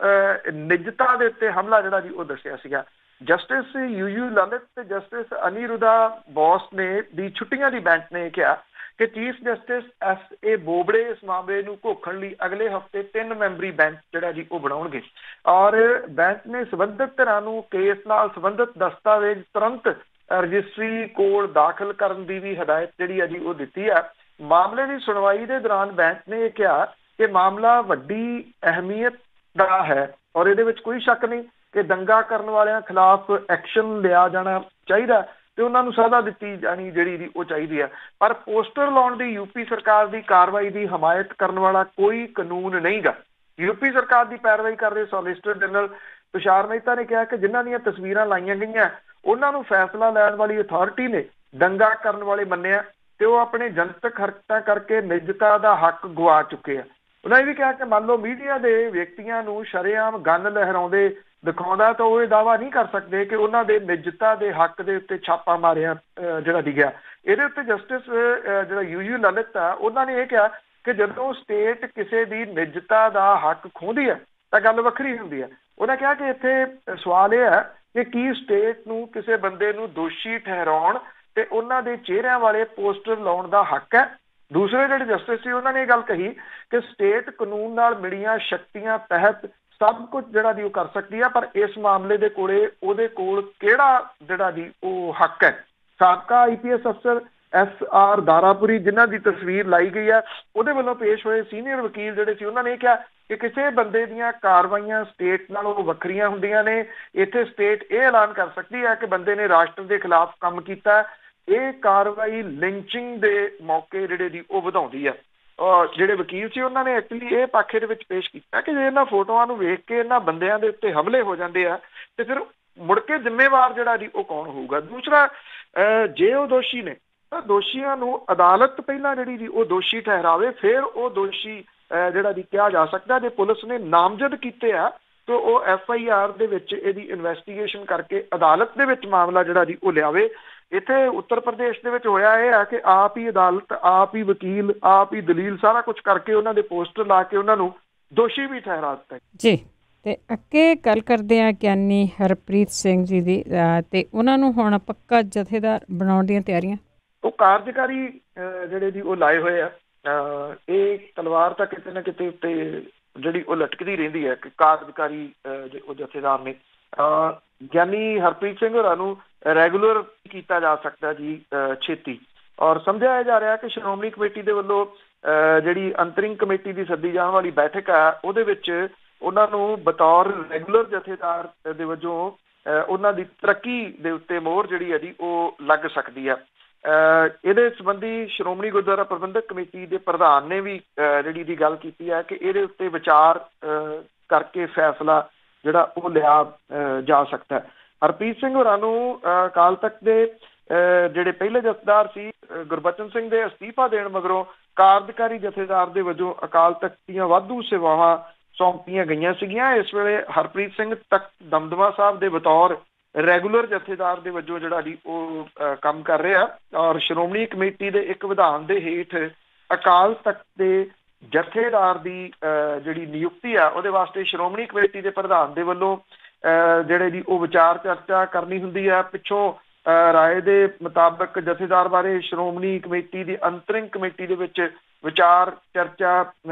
ਨਿੱਜਤਾ ਦੇ ਉੱਤੇ ਹਮਲਾ ਜਿਹੜਾ ਜੀ ਉਹ ਦੱਸਿਆ ਸੀਗਾ। ਜਸਟਿਸ UU ਲਲਿਤ ਤੇ ਜਸਟਿਸ ਅਨੀਰੁੱਧਾ ਬੋਸ ਨੇ ਦੀ ਛੁੱਟੀਆਂ ਦੀ ਬੈਂਚ ਨੇ ਕਿਹਾ ਕਿ ਚੀਫ ਜਸਟਿਸ SA ਬੋਬੜੇ ਇਸ ਮਾਮਲੇ ਨੂੰ ਘੋਖਣ ਲਈ ਅਗਲੇ ਹਫ਼ਤੇ 3 ਮੈਂਬਰੀ ਬੈਂਚ ਜਿਹੜਾ ਜੀ ਉਹ ਬਣਾਉਣਗੇ ਔਰ ਬੈਂਚ ਨੇ ਸੰਬੰਧਿਤ ਧਿਰਾਂ ਨੂੰ ਕੇਸ ਨਾਲ ਸੰਬੰਧਿਤ ਦਸਤਾਵੇਜ਼ ਤੁਰੰਤ ਰਜਿਸਟਰੀ ਕੋਲ ਦਾਖਲ ਕਰਨ ਦੀ ਵੀ ਹਦਾਇਤ ਜਿਹੜੀ ਹੈ ਜੀ ਉਹ ਦਿੱਤੀ ਹੈ। ਮਾਮਲੇ ਦੀ ਸੁਣਵਾਈ ਦੇ ਦੌਰਾਨ ਬੈਂਚ ਨੇ ਇਹ ਕਿਹਾ ਕਿ ਮਾਮਲਾ ਵੱਡੀ ਅਹਿਮੀਅਤ ਦਾ ਹੈ ਔਰ ਇਹਦੇ ਵਿੱਚ ਕੋਈ ਸ਼ੱਕ ਨਹੀਂ ਕਿ ਦੰਗਾ ਕਰਨ ਵਾਲਿਆਂ ਖਿਲਾਫ ਐਕਸ਼ਨ ਲਿਆ ਜਾਣਾ ਚਾਹੀਦਾ ਤੇ ਉਹਨਾਂ ਨੂੰ ਸਜ਼ਾ ਦਿੱਤੀ ਜਾਣੀ ਜਿਹੜੀ ਉਹ ਚਾਹੀਦੀ ਹੈ। ਪਰ ਪੋਸਟਰ ਲਾਉਣ ਦੀ UP ਸਰਕਾਰ ਦੀ ਕਾਰਵਾਈ ਦੀ ਹਮਾਇਤ ਕਰਨ ਵਾਲਾ ਕੋਈ ਕਾਨੂੰਨ ਨਹੀਂਗਾ। UP ਸਰਕਾਰ ਦੀ ਪੈਰਵਾਈ ਕਰ ਰਹੇ ਸੋਲਿਸਿਟਰ ਜਨਰਲ ਤੁਸ਼ਾਰ ਮਹਿਤਾ ਨੇ ਕਿਹਾ ਕਿ ਜਿਨ੍ਹਾਂ ਦੀਆਂ ਤਸਵੀਰਾਂ ਲਾਈਆਂ ਗਈਆਂ ਉਹਨਾਂ ਨੂੰ ਫੈਸਲਾ ਲੈਣ ਵਾਲੀ ਅਥਾਰਟੀ ਨੇ ਦੰਗਾ ਕਰਨ ਵਾਲੇ ਮੰਨਿਆ ਤੇ ਉਹ ਆਪਣੇ ਜਨਤਕ ਹਰਕਤਾਂ ਕਰਕੇ ਨਿੱਜਤਾ ਦਾ ਹੱਕ ਗਵਾ ਚੁੱਕੇ ਆ। ਉਹਨਾਂ ਇਹ ਵੀ ਕਿਹਾ ਕਿ ਮੰਨ ਲਓ ਮੀਡੀਆ ਦੇ ਵਿਅਕਤੀਆਂ ਨੂੰ ਸ਼ਰੇਆਮ ਗਨ ਲਹਿਰਾਉਂਦੇ ਦਿਖਾਉਂਦਾ ਤਾਂ ਉਹ ਇਹ ਦਾਅਵਾ ਨਹੀਂ ਕਰ ਸਕਦੇ ਕਿ ਉਹਨਾਂ ਦੇ ਨਿੱਜਤਾ ਦੇ ਹੱਕ ਦੇ ਉੱਤੇ ਛਾਪਾ ਮਾਰਿਆ ਜਿਹੜਾ ਡਿੱਗਿਆ। ਇਹਦੇ ਉੱਤੇ ਜਸਟਿਸ ਜਿਹੜਾ UU ਲਲਿਤ ਆ ਉਹਨਾਂ ਨੇ ਇਹ ਕਿਹਾ ਕਿ ਜਦੋਂ ਸਟੇਟ ਕਿਸੇ ਦੀ ਨਿੱਜਤਾ ਦਾ ਹੱਕ ਖੋਹਦੀ ਹੈ ਤਾਂ ਗੱਲ ਵੱਖਰੀ ਹੁੰਦੀ ਹੈ। ਉਹਨਾਂ ਕਿਹਾ ਕਿ ਇੱਥੇ ਸਵਾਲ ਇਹ ਹੈ ਕਿ ਕੀ ਸਟੇਟ ਨੂੰ ਕਿਸੇ ਬੰਦੇ ਨੂੰ ਦੋਸ਼ੀ ਠਹਿਰਾਉਣ ਤੇ ਉਹਨਾਂ ਦੇ ਚਿਹਰਿਆਂ ਵਾਲੇ ਪੋਸਟਰ ਲਾਉਣ ਦਾ ਹੱਕ ਹੈ। ਦੂਸਰੇ ਜਿਹੜੇ ਜਸਟਿਸ ਸੀ ਉਹਨਾਂ ਨੇ ਇਹ ਗੱਲ ਕਹੀ ਕਿ ਸਟੇਟ ਕਾਨੂੰਨ ਨਾਲ ਮਿਲੀਆਂ ਸ਼ਕਤੀਆਂ ਤਹਿਤ ਸਭ ਕੁਝ ਜਿਹੜਾ ਜੀ ਉਹ ਕਰ ਸਕਦੀ ਆ ਪਰ ਇਸ ਮਾਮਲੇ ਦੇ ਉਹਦੇ ਕੋਲ ਕਿਹੜਾ ਜਿਹੜਾ ਜੀ ਉਹ ਹੱਕ ਹੈ। ਸਾਬਕਾ IPS ਅਫਸਰ SR ਦਾਰਾਪੁਰੀ ਜਿਨ੍ਹਾਂ ਦੀ ਤਸਵੀਰ ਲਾਈ ਗਈ ਹੈ ਉਹਦੇ ਵੱਲੋਂ ਪੇਸ਼ ਹੋਏ ਸੀਨੀਅਰ ਵਕੀਲ ਜਿਹੜੇ ਸੀ ਉਹਨਾਂ ਨੇ ਕਿਹਾ ਕਿ ਕਿਸੇ ਬੰਦੇ ਦੀਆਂ ਕਾਰਵਾਈਆਂ ਸਟੇਟ ਨਾਲੋਂ ਵੱਖਰੀਆਂ ਹੁੰਦੀਆਂ ਨੇ। ਇੱਥੇ ਸਟੇਟ ਇਹ ਐਲਾਨ ਕਰ ਸਕਦੀ ਹੈ ਕਿ ਬੰਦੇ ਨੇ ਰਾਸ਼ਟਰ ਦੇ ਖਿਲਾਫ ਕੰਮ ਕੀਤਾ। ਇਹ ਕਾਰਵਾਈ ਲਿੰਚਿੰਗ ਦੇ ਮੌਕੇ ਜਿਹੜੇ ਜੀ ਉਹ ਵਧਾਉਂਦੀ ਹੈ। ਜਿਹੜੇ ਵਕੀਲ ਸੀ ਉਹਨਾਂ ਨੇ ਐਕਚੁਅਲੀ ਇਹ ਪੱਖ ਦੇ ਵਿੱਚ ਪੇਸ਼ ਕੀਤਾ ਕਿ ਜੇ ਇਹਨਾਂ ਫੋਟੋਆਂ ਨੂੰ ਵੇਖ ਕੇ ਇਹਨਾਂ ਬੰਦਿਆਂ ਦੇ ਉੱਤੇ ਹਮਲੇ ਹੋ ਜਾਂਦੇ ਆ ਤੇ ਫਿਰ ਮੁੜ ਕੇ ਜ਼ਿੰਮੇਵਾਰ ਜਿਹੜਾ ਜੀ ਉਹ ਕੌਣ ਹੋਊਗਾ। ਦੂਸਰਾ, ਜੇ ਉਹ ਦੋਸ਼ੀ ਨੇ ਤਾਂ ਦੋਸ਼ੀਆਂ ਨੂੰ ਅਦਾਲਤ ਪਹਿਲਾਂ ਜਿਹੜੀ ਜੀ ਉਹ ਦੋਸ਼ੀ ਠਹਿਰਾਵੇ, ਫਿਰ ਉਹ ਦੋਸ਼ੀ ਜਿਹੜਾ ਜੀ ਕਿਹਾ ਜਾ ਸਕਦਾ। ਜੇ ਪੁਲਿਸ ਨੇ ਨਾਮਜ਼ਦ ਕੀਤੇ ਆ ਤਾਂ ਉਹ FIR ਦੇ ਵਿੱਚ ਇਹਦੀ ਇਨਵੈਸਟੀਗੇਸ਼ਨ ਕਰਕੇ ਅਦਾਲਤ ਦੇ ਵਿੱਚ ਮਾਮਲਾ ਜਿਹੜਾ ਜੀ ਉਹ ਲਿਆਵੇ। ਇੱਥੇ ਉੱਤਰ ਪ੍ਰਦੇਸ਼ ਦੇ ਵਿੱਚ ਹੋਇਆ ਇਹ ਆ ਕਿ ਆਪ ਹੀ ਅਦਾਲਤ, ਆਪ ਹੀ ਵਕੀਲ, ਆਪ ਹੀ ਦਲੀਲ ਸਾਰਾ ਕੁਝ ਕਰਕੇ ਉਹਨਾਂ ਦੇ ਪੋਸਟਰ ਲਾ ਕੇ ਉਹਨਾਂ ਨੂੰ ਦੋਸ਼ੀ ਵੀ ਠਹਿਰਾ ਦਿੱਤਾ ਜੀ। ਤੇ ਅੱਗੇ ਗੱਲ ਕਰਦੇ ਆ ਗਿਆਨੀ ਹਰਪ੍ਰੀਤ ਸਿੰਘ ਜੀ ਦੀ, ਤੇ ਉਹਨਾਂ ਨੂੰ ਹੁਣ ਪੱਕਾ ਜਥੇਦਾਰ ਬਣਾਉਣ ਦੀਆਂ ਤਿਆਰੀਆਂ। ਉਹ ਕਾਰਜਕਾਰੀ ਜਿਹੜੇ ਜੀ ਉਹ ਲਾਏ ਹੋਏ ਆ। ਇਹ ਤਲਵਾਰ ਤਾਂ ਕਿਤੇ ਨਾ ਕਿਤੇ ਉੱਤੇ ਜਿਹੜੀ ਉਹ ਲਟਕਦੀ ਰਹਿੰਦੀ ਹੈ ਕਿ ਕਾਰਜਕਾਰੀ ਉਹ ਜਥੇਦਾਰ ਨੇ। ਗਿਆਨੀ ਹਰਪ੍ਰੀਤ ਸਿੰਘ ਹੋਰਾਂ ਨੂੰ ਰੈਗੂਲਰ ਕੀਤਾ ਜਾ ਸਕਦਾ ਜੀ ਛੇਤੀ, ਔਰ ਸਮਝਿਆ ਜਾ ਰਿਹਾ ਕਿ ਸ਼੍ਰੋਮਣੀ ਕਮੇਟੀ ਦੇ ਵੱਲੋਂ ਜਿਹੜੀ ਅੰਤਰਿੰਗ ਕਮੇਟੀ ਦੀ ਸੱਦੀ ਜਾਣ ਵਾਲੀ ਬੈਠਕ ਆ ਉਹਦੇ ਵਿੱਚ ਉਹਨਾਂ ਨੂੰ ਬਤੌਰ ਰੈਗੂਲਰ ਜਥੇਦਾਰ ਦੇ ਵਜੋਂ ਉਹਨਾਂ ਦੀ ਤਰੱਕੀ ਦੇ ਉੱਤੇ ਮੋਹਰ ਜਿਹੜੀ ਹੈ ਜੀ ਉਹ ਲੱਗ ਸਕਦੀ ਆ। ਇਹਦੇ ਸੰਬੰਧੀ ਸ਼੍ਰੋਮਣੀ ਗੁਰਦੁਆਰਾ ਪ੍ਰਬੰਧਕ ਕਮੇਟੀ ਦੇ ਪ੍ਰਧਾਨ ਨੇ ਵੀ ਜਿਹੜੀ ਦੀ ਗੱਲ ਕੀਤੀ ਹੈ ਕਿ ਇਹਦੇ ਉੱਤੇ ਵਿਚਾਰ ਕਰਕੇ ਫੈਸਲਾ ਜਿਹੜਾ ਉਹ ਲਿਆ ਜਾ ਸਕਦਾ। ਹਰਪ੍ਰੀਤ ਸਿੰਘ ਹੋਰਾਂ ਨੂੰ ਅਕਾਲ ਤਖਤ ਦੇ ਜਿਹੜੇ ਪਹਿਲੇ ਜਥੇਦਾਰ ਸੀ ਗੁਰਬਚਨ ਸਿੰਘ ਦੇ ਅਸਤੀਫਾ ਦੇਣ ਮਗਰੋਂ ਕਾਰਜਕਾਰੀ ਜਥੇਦਾਰ ਦੇ ਵਜੋਂ ਅਕਾਲ ਤਖਤ ਦੀਆਂ ਵਾਧੂ ਸੇਵਾਵਾਂ ਸੌਂਪੀਆਂ ਗਈਆਂ ਸੀਗੀਆਂ। ਇਸ ਵੇਲੇ ਹਰਪ੍ਰੀਤ ਸਿੰਘ ਤਖਤ ਦਮਦਮਾ ਸਾਹਿਬ ਦੇ ਬਤੌਰ ਰੈਗੂਲਰ ਜਥੇਦਾਰ ਦੇ ਵਜੋਂ ਜਿਹੜਾ ਜੀ ਉਹ ਕੰਮ ਕਰ ਰਿਹਾ, ਔਰ ਸ਼੍ਰੋਮਣੀ ਕਮੇਟੀ ਦੇ ਇੱਕ ਵਿਧਾਨ ਦੇ ਹੇਠ ਅਕਾਲ ਤਖਤ ਦੇ ਜਥੇਦਾਰ ਦੀ ਜਿਹੜੀ ਨਿਯੁਕਤੀ ਆ ਉਹਦੇ ਵਾਸਤੇ ਸ਼੍ਰੋਮਣੀ ਕਮੇਟੀ ਦੇ ਪ੍ਰਧਾਨ ਦੇ ਵੱਲੋਂ ਜਿਹੜੇ ਜੀ ਉਹ ਵਿਚਾਰ ਚਰਚਾ ਕਰਨੀ ਹੁੰਦੀ ਆ। ਪਿੱਛੋਂ ਰਾਏ ਦੇ ਮੁਤਾਬਕ ਜਥੇਦਾਰ ਬਾਰੇ ਸ਼੍ਰੋਮਣੀ ਕਮੇਟੀ ਦੀ ਅੰਤਰਿੰਗ ਕਮੇਟੀ ਦੇ ਵਿੱਚ ਵਿਚਾਰ ਚਰਚਾ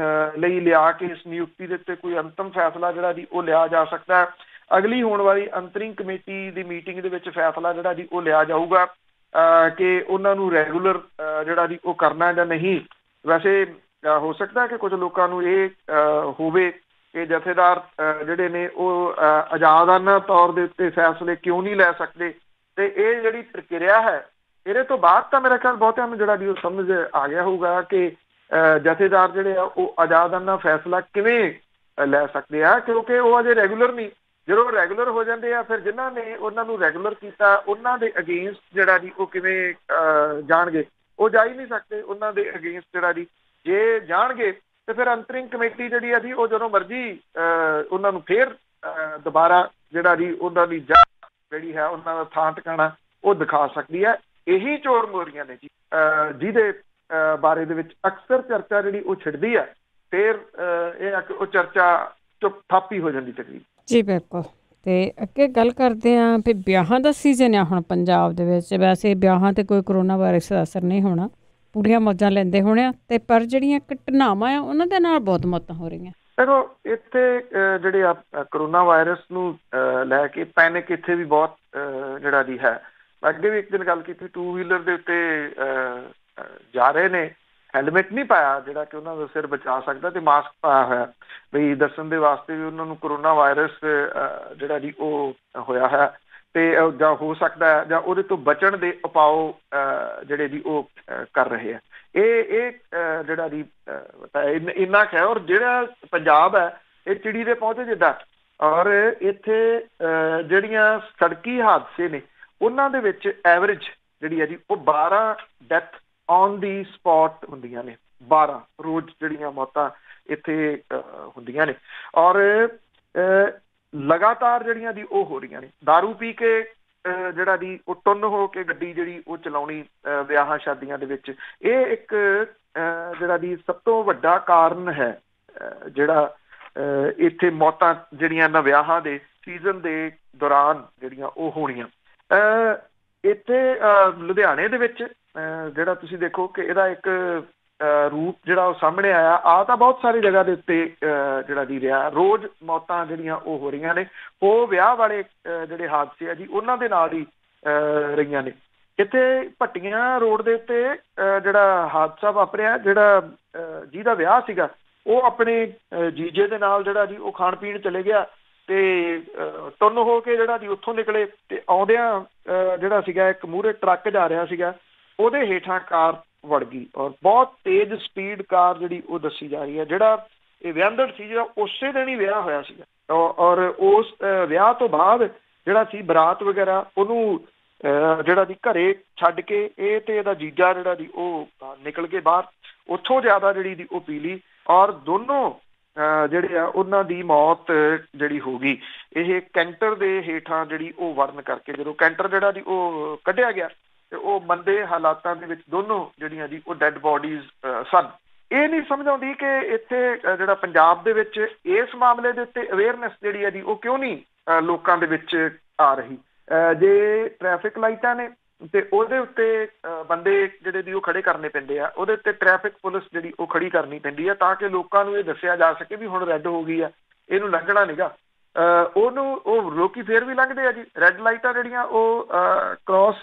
ਲਈ ਲਿਆ ਕੇ ਇਸ ਨਿਯੁਕਤੀ ਦੇ ਉੱਤੇ ਕੋਈ ਅੰਤਿਮ ਫੈਸਲਾ ਜਿਹੜਾ ਜੀ ਉਹ ਲਿਆ ਜਾ ਸਕਦਾ। ਅਗਲੀ ਹੋਣ ਵਾਲੀ ਅੰਤਰਿੰਗ ਕਮੇਟੀ ਦੀ ਮੀਟਿੰਗ ਦੇ ਵਿੱਚ ਫੈਸਲਾ ਜਿਹੜਾ ਜੀ ਉਹ ਲਿਆ ਜਾਊਗਾ ਕਿ ਉਹਨਾਂ ਨੂੰ ਰੈਗੂਲਰ ਜਿਹੜਾ ਜੀ ਉਹ ਕਰਨਾ ਜਾਂ ਨਹੀਂ। ਵੈਸੇ ਹੋ ਸਕਦਾ ਕਿ ਕੁਝ ਲੋਕਾਂ ਨੂੰ ਇਹ ਹੋਵੇ ਕਿ ਜਥੇਦਾਰ ਜਿਹੜੇ ਨੇ ਉਹ ਆਜ਼ਾਦਾਨਾ ਤੌਰ ਦੇ ਉੱਤੇ ਫੈਸਲੇ ਕਿਉਂ ਨਹੀਂ ਲੈ ਸਕਦੇ, ਤੇ ਇਹ ਜਿਹੜੀ ਪ੍ਰਕਿਰਿਆ ਹੈ ਇਹਦੇ ਤੋਂ ਬਾਅਦ ਤਾਂ ਮੇਰਾ ਖਿਆਲ ਬਹੁਤਿਆਂ ਨੂੰ ਜਿਹੜਾ ਜੀ ਉਹ ਸਮਝ ਆ ਗਿਆ ਹੋਊਗਾ ਕਿ ਜਥੇਦਾਰ ਜਿਹੜੇ ਆ ਉਹ ਆਜ਼ਾਦਾਨਾ ਫੈਸਲਾ ਕਿਵੇਂ ਲੈ ਸਕਦੇ ਆ, ਕਿਉਂਕਿ ਉਹ ਅਜੇ ਰੈਗੂਲਰ ਨਹੀਂ। ਜਦੋਂ ਰੈਗੂਲਰ ਹੋ ਜਾਂਦੇ ਆ ਫਿਰ ਜਿਨ੍ਹਾਂ ਨੇ ਉਹਨਾਂ ਨੂੰ ਰੈਗੂਲਰ ਕੀਤਾ ਉਹਨਾਂ ਦੇ ਅਗੇਂਸਟ ਜਿਹੜਾ ਜੀ ਉਹ ਕਿਵੇਂ ਜਾਣਗੇ, ਉਹ ਜਾ ਹੀ ਨਹੀਂ ਸਕਦੇ। ਉਹਨਾਂ ਦੇ ਅਗੇਂਸਟ ਜਿਹੜਾ ਜੀ ਜੇ ਜਾਣਗੇ ਤੇ ਫਿਰ ਅੰਤਰਿੰਗ ਕਮੇਟੀ ਜਿਹੜੀ ਆ ਜੀ ਉਹ ਜਦੋਂ ਮਰਜ਼ੀ ਉਹਨਾਂ ਨੂੰ ਫੇਰ ਦੁਬਾਰਾ ਜਿਹੜਾ ਜੀ ਉਹਨਾਂ ਦੀ ਜਿਹੜੀ ਹੈ ਉਹਨਾਂ ਦਾ ਥਾਂ ਟਿਕਾਣਾ ਉਹ ਦਿਖਾ ਸਕਦੀ ਹੈ। ਇਹੀ ਚੋਰ ਮੋਰੀਆਂ ਨੇ ਜੀ ਜਿਹਦੇ ਬਾਰੇ ਦੇ ਵਿੱਚ ਅਕਸਰ ਚਰਚਾ ਜਿਹੜੀ ਉਹ ਛਿੜਦੀ ਹੈ, ਫਿਰ ਇਹ ਉਹ ਚਰਚਾ ਚੁੱਪ ਥਾਪੀ ਹੋ ਜਾਂਦੀ ਤਕਰੀਬਨ ਜੀ। ਬਿਲਕੁਲ। ਤੇ ਅੱਗੇ ਗੱਲ ਕਰਦੇ ਹਾਂ ਵੀ ਵਿਆਹਾਂ ਦਾ ਸੀਜ਼ਨ ਆ ਹੁਣ ਪੰਜਾਬ ਦੇ ਵਿੱਚ। ਵੈਸੇ ਵਿਆਹਾਂ ਤੇ ਕੋਈ ਕਰੋਨਾ ਵਾਇਰਸ ਦਾ ਅਸਰ ਨਹੀਂ ਹੋਣਾ, ਪੂਰੀਆਂ ਮੌਜਾਂ ਲੈਂਦੇ ਹੋਣੇ ਆ, ਤੇ ਪਰ ਜਿਹੜੀਆਂ ਘਟਨਾਵਾਂ ਆ ਉਹਨਾਂ ਦੇ ਨਾਲ ਬਹੁਤ ਮੌਤਾਂ ਹੋ ਰਹੀਆਂ। ਦੇਖੋ ਇੱਥੇ ਜਿਹੜੇ ਆ ਕਰੋਨਾ ਵਾਇਰਸ ਨੂੰ ਲੈ ਕੇ ਪੈਨਿਕ ਇੱਥੇ ਵੀ ਬਹੁਤ ਜਿਹੜਾ ਜੀ ਹੈ। ਅੱਗੇ ਵੀ ਇੱਕ ਦਿਨ ਗੱਲ ਕੀਤੀ, 2 ਵੀਲਰ ਦੇ ਉੱਤੇ ਜਾ ਰਹੇ ਨੇ, ਹੈਲਮੇਟ ਨਹੀਂ ਪਾਇਆ ਜਿਹੜਾ ਕਿ ਉਹਨਾਂ ਦਾ ਸਿਰ ਬਚਾ ਸਕਦਾ, ਤੇ ਮਾਸਕ ਪਾਇਆ ਹੋਇਆ ਬਈ ਦੱਸਣ ਦੇ ਵਾਸਤੇ ਵੀ ਉਹਨਾਂ ਨੂੰ ਕਰੋਨਾ ਵਾਇਰਸ ਜਿਹੜਾ ਜੀ ਉਹ ਹੋਇਆ ਹੈ, ਤੇ ਜਾਂ ਹੋ ਸਕਦਾ ਹੈ ਜਾਂ ਉਹਦੇ ਤੋਂ ਬਚਣ ਦੇ ਉਪਾਅ ਜਿਹੜੇ ਜੀ ਉਹ ਕਰ ਰਹੇ ਆ। ਇਹ ਜਿਹੜਾ ਜੀ ਇੰਨਾ ਕੁ ਹੈ। ਔਰ ਜਿਹੜਾ ਪੰਜਾਬ ਹੈ ਇਹ ਚਿੜੀ ਦੇ ਪਹੁੰਚੇ ਜਿੱਦਾਂ, ਔਰ ਇੱਥੇ ਜਿਹੜੀਆਂ ਸੜਕੀ ਹਾਦਸੇ ਨੇ ਉਹਨਾਂ ਦੇ ਵਿੱਚ ਐਵਰੇਜ ਜਿਹੜੀ ਹੈ ਜੀ ਉਹ 12 ਡੈਥ ਔਨ ਦੀ ਸਪੌਟ ਹੁੰਦੀਆਂ ਨੇ। 12 ਰੋਜ਼ ਜਿਹੜੀਆਂ ਮੌਤਾਂ ਇੱਥੇ ਹੁੰਦੀਆਂ ਨੇ, ਔਰ ਲਗਾਤਾਰ ਜਿਹੜੀਆਂ ਦੀ ਉਹ ਹੋ ਰਹੀਆਂ ਨੇ। ਦਾਰੂ ਪੀ ਕੇ ਜਿਹੜਾ ਦੀ ਉਹ ਟੁੰਨ ਹੋ ਕੇ ਗੱਡੀ ਜਿਹੜੀ ਉਹ ਚਲਾਉਣੀ ਵਿਆਹਾਂ ਸ਼ਾਦੀਆਂ ਦੇ ਵਿੱਚ, ਇਹ ਇੱਕ ਜਿਹੜਾ ਦੀ ਸਭ ਤੋਂ ਵੱਡਾ ਕਾਰਨ ਹੈ ਜਿਹੜਾ ਇੱਥੇ ਮੌਤਾਂ ਜਿਹੜੀਆਂ ਇਹਨਾਂ ਵਿਆਹਾਂ ਦੇ ਸੀਜ਼ਨ ਦੇ ਦੌਰਾਨ ਜਿਹੜੀਆਂ ਉਹ ਹੋਣੀਆਂ। ਇੱਥੇ ਲੁਧਿਆਣੇ ਦੇ ਵਿੱਚ ਜਿਹੜਾ ਤੁਸੀਂ ਦੇਖੋ ਕਿ ਇਹਦਾ ਇੱਕ ਰੂਪ ਜਿਹੜਾ ਉਹ ਸਾਹਮਣੇ ਆਇਆ। ਆ ਤਾਂ ਬਹੁਤ ਸਾਰੀ ਜਗ੍ਹਾ ਦੇ ਉੱਤੇ ਜਿਹੜਾ ਦੀ ਰਿਹਾ, ਰੋਜ਼ ਮੌਤਾਂ ਜਿਹੜੀਆਂ ਉਹ ਹੋ ਰਹੀਆਂ ਨੇ। ਉਹ ਵਿਆਹ ਵਾਲੇ ਜਿਹੜੇ ਹਾਦਸੇ ਆ ਜੀ ਉਹਨਾਂ ਦੇ ਨਾਲ ਹੀ ਰਹੀਆਂ ਨੇ। ਇੱਥੇ ਭੱਟੀਆਂ ਰੋਡ ਦੇ ਉੱਤੇ ਜਿਹੜਾ ਹਾਦਸਾ ਵਾਪਰਿਆ, ਜਿਹੜਾ ਜਿਹਦਾ ਵਿਆਹ ਸੀਗਾ ਉਹ ਆਪਣੇ ਜੀਜੇ ਦੇ ਨਾਲ ਜਿਹੜਾ ਜੀ ਉਹ ਖਾਣ ਪੀਣ ਚਲੇ ਗਿਆ, ਤੇ ਟੁੰਨ ਹੋ ਕੇ ਜਿਹੜਾ ਜੀ ਉੱਥੋਂ ਨਿਕਲੇ, ਤੇ ਆਉਂਦਿਆਂ ਜਿਹੜਾ ਸੀਗਾ ਇੱਕ ਮੂਹਰੇ ਟਰੱਕ ਜਾ ਰਿਹਾ ਸੀਗਾ ਉਹਦੇ ਹੇਠਾਂ ਕਾਰ ਵੜ ਗਈ, ਔਰ ਬਹੁਤ ਤੇਜ਼ ਸਪੀਡ ਕਾਰ ਜਿਹੜੀ ਉਹ ਦੱਸੀ ਜਾ ਰਹੀ ਹੈ। ਜਿਹੜਾ ਇਹ ਵਿਆਹੰਦੜ ਸੀ ਜਿਹੜਾ ਉਸੇ ਦਿਨ ਹੀ ਵਿਆਹ ਹੋਇਆ ਸੀਗਾ, ਔਰ ਉਸ ਵਿਆਹ ਤੋਂ ਬਾਅਦ ਜਿਹੜਾ ਸੀ ਬਰਾਤ ਵਗੈਰਾ ਉਹਨੂੰ ਜਿਹੜਾ ਦੀ ਘਰੇ ਛੱਡ ਕੇ ਇਹ ਤੇ ਇਹਦਾ ਜੀਜਾ ਜਿਹੜਾ ਦੀ ਉਹ ਨਿਕਲ ਕੇ ਬਾਹਰ, ਉੱਥੋਂ ਜ਼ਿਆਦਾ ਜਿਹੜੀ ਦੀ ਉਹ ਪੀ ਲਈ ਔਰ ਦੋਨੋਂ ਜਿਹੜੇ ਆ ਉਹਨਾਂ ਦੀ ਮੌਤ ਜਿਹੜੀ ਹੋ ਗਈ ਇਹ ਕੈਂਟਰ ਦੇ ਹੇਠਾਂ ਜਿਹੜੀ ਉਹ ਵਰਨ ਕਰਕੇ। ਜਦੋਂ ਕੈਂਟਰ ਜਿਹੜਾ ਦੀ ਉਹ ਕੱਢਿਆ ਗਿਆ ਤੇ ਉਹ ਮੰਦੇ ਹਾਲਾਤਾਂ ਦੇ ਵਿੱਚ ਦੋਨੋਂ ਜਿਹੜੀਆਂ ਜੀ ਉਹ ਡੈਡ ਬੋਡੀਜ਼ ਸਨ। ਇਹ ਨਹੀਂ ਸਮਝ ਆਉਂਦੀ ਕਿ ਇੱਥੇ ਜਿਹੜਾ ਪੰਜਾਬ ਦੇ ਵਿੱਚ ਇਸ ਮਾਮਲੇ ਦੇ ਉੱਤੇ ਅਵੇਅਰਨੈਸ ਜਿਹੜੀ ਹੈ ਜੀ ਉਹ ਕਿਉਂ ਨਹੀਂ ਲੋਕਾਂ ਦੇ ਵਿੱਚ ਆ ਰਹੀ। ਜੇ ਟ੍ਰੈਫਿਕ ਲਾਈਟਾਂ ਨੇ ਤੇ ਉਹਦੇ ਉੱਤੇ ਬੰਦੇ ਜਿਹੜੇ ਦੀ ਉਹ ਖੜੇ ਕਰਨੇ ਪੈਂਦੇ ਆ, ਉਹਦੇ ਉੱਤੇ ਟ੍ਰੈਫਿਕ ਪੁਲਿਸ ਜਿਹੜੀ ਉਹ ਖੜੀ ਕਰਨੀ ਪੈਂਦੀ ਆ ਤਾਂ ਕਿ ਲੋਕਾਂ ਨੂੰ ਇਹ ਦੱਸਿਆ ਜਾ ਸਕੇ ਵੀ ਹੁਣ ਰੈੱਡ ਹੋ ਗਈ ਆ, ਇਹਨੂੰ ਲੰਘਣਾ ਨੀਗਾ। ਉਹਨੂੰ ਉਹ ਲੋਕੀ ਫੇਰ ਵੀ ਲੰਘਦੇ ਆ ਜੀ। ਰੈੱਡ ਲਾਈਟਾਂ ਜਿਹੜੀਆਂ ਉਹ ਕ੍ਰੋਸ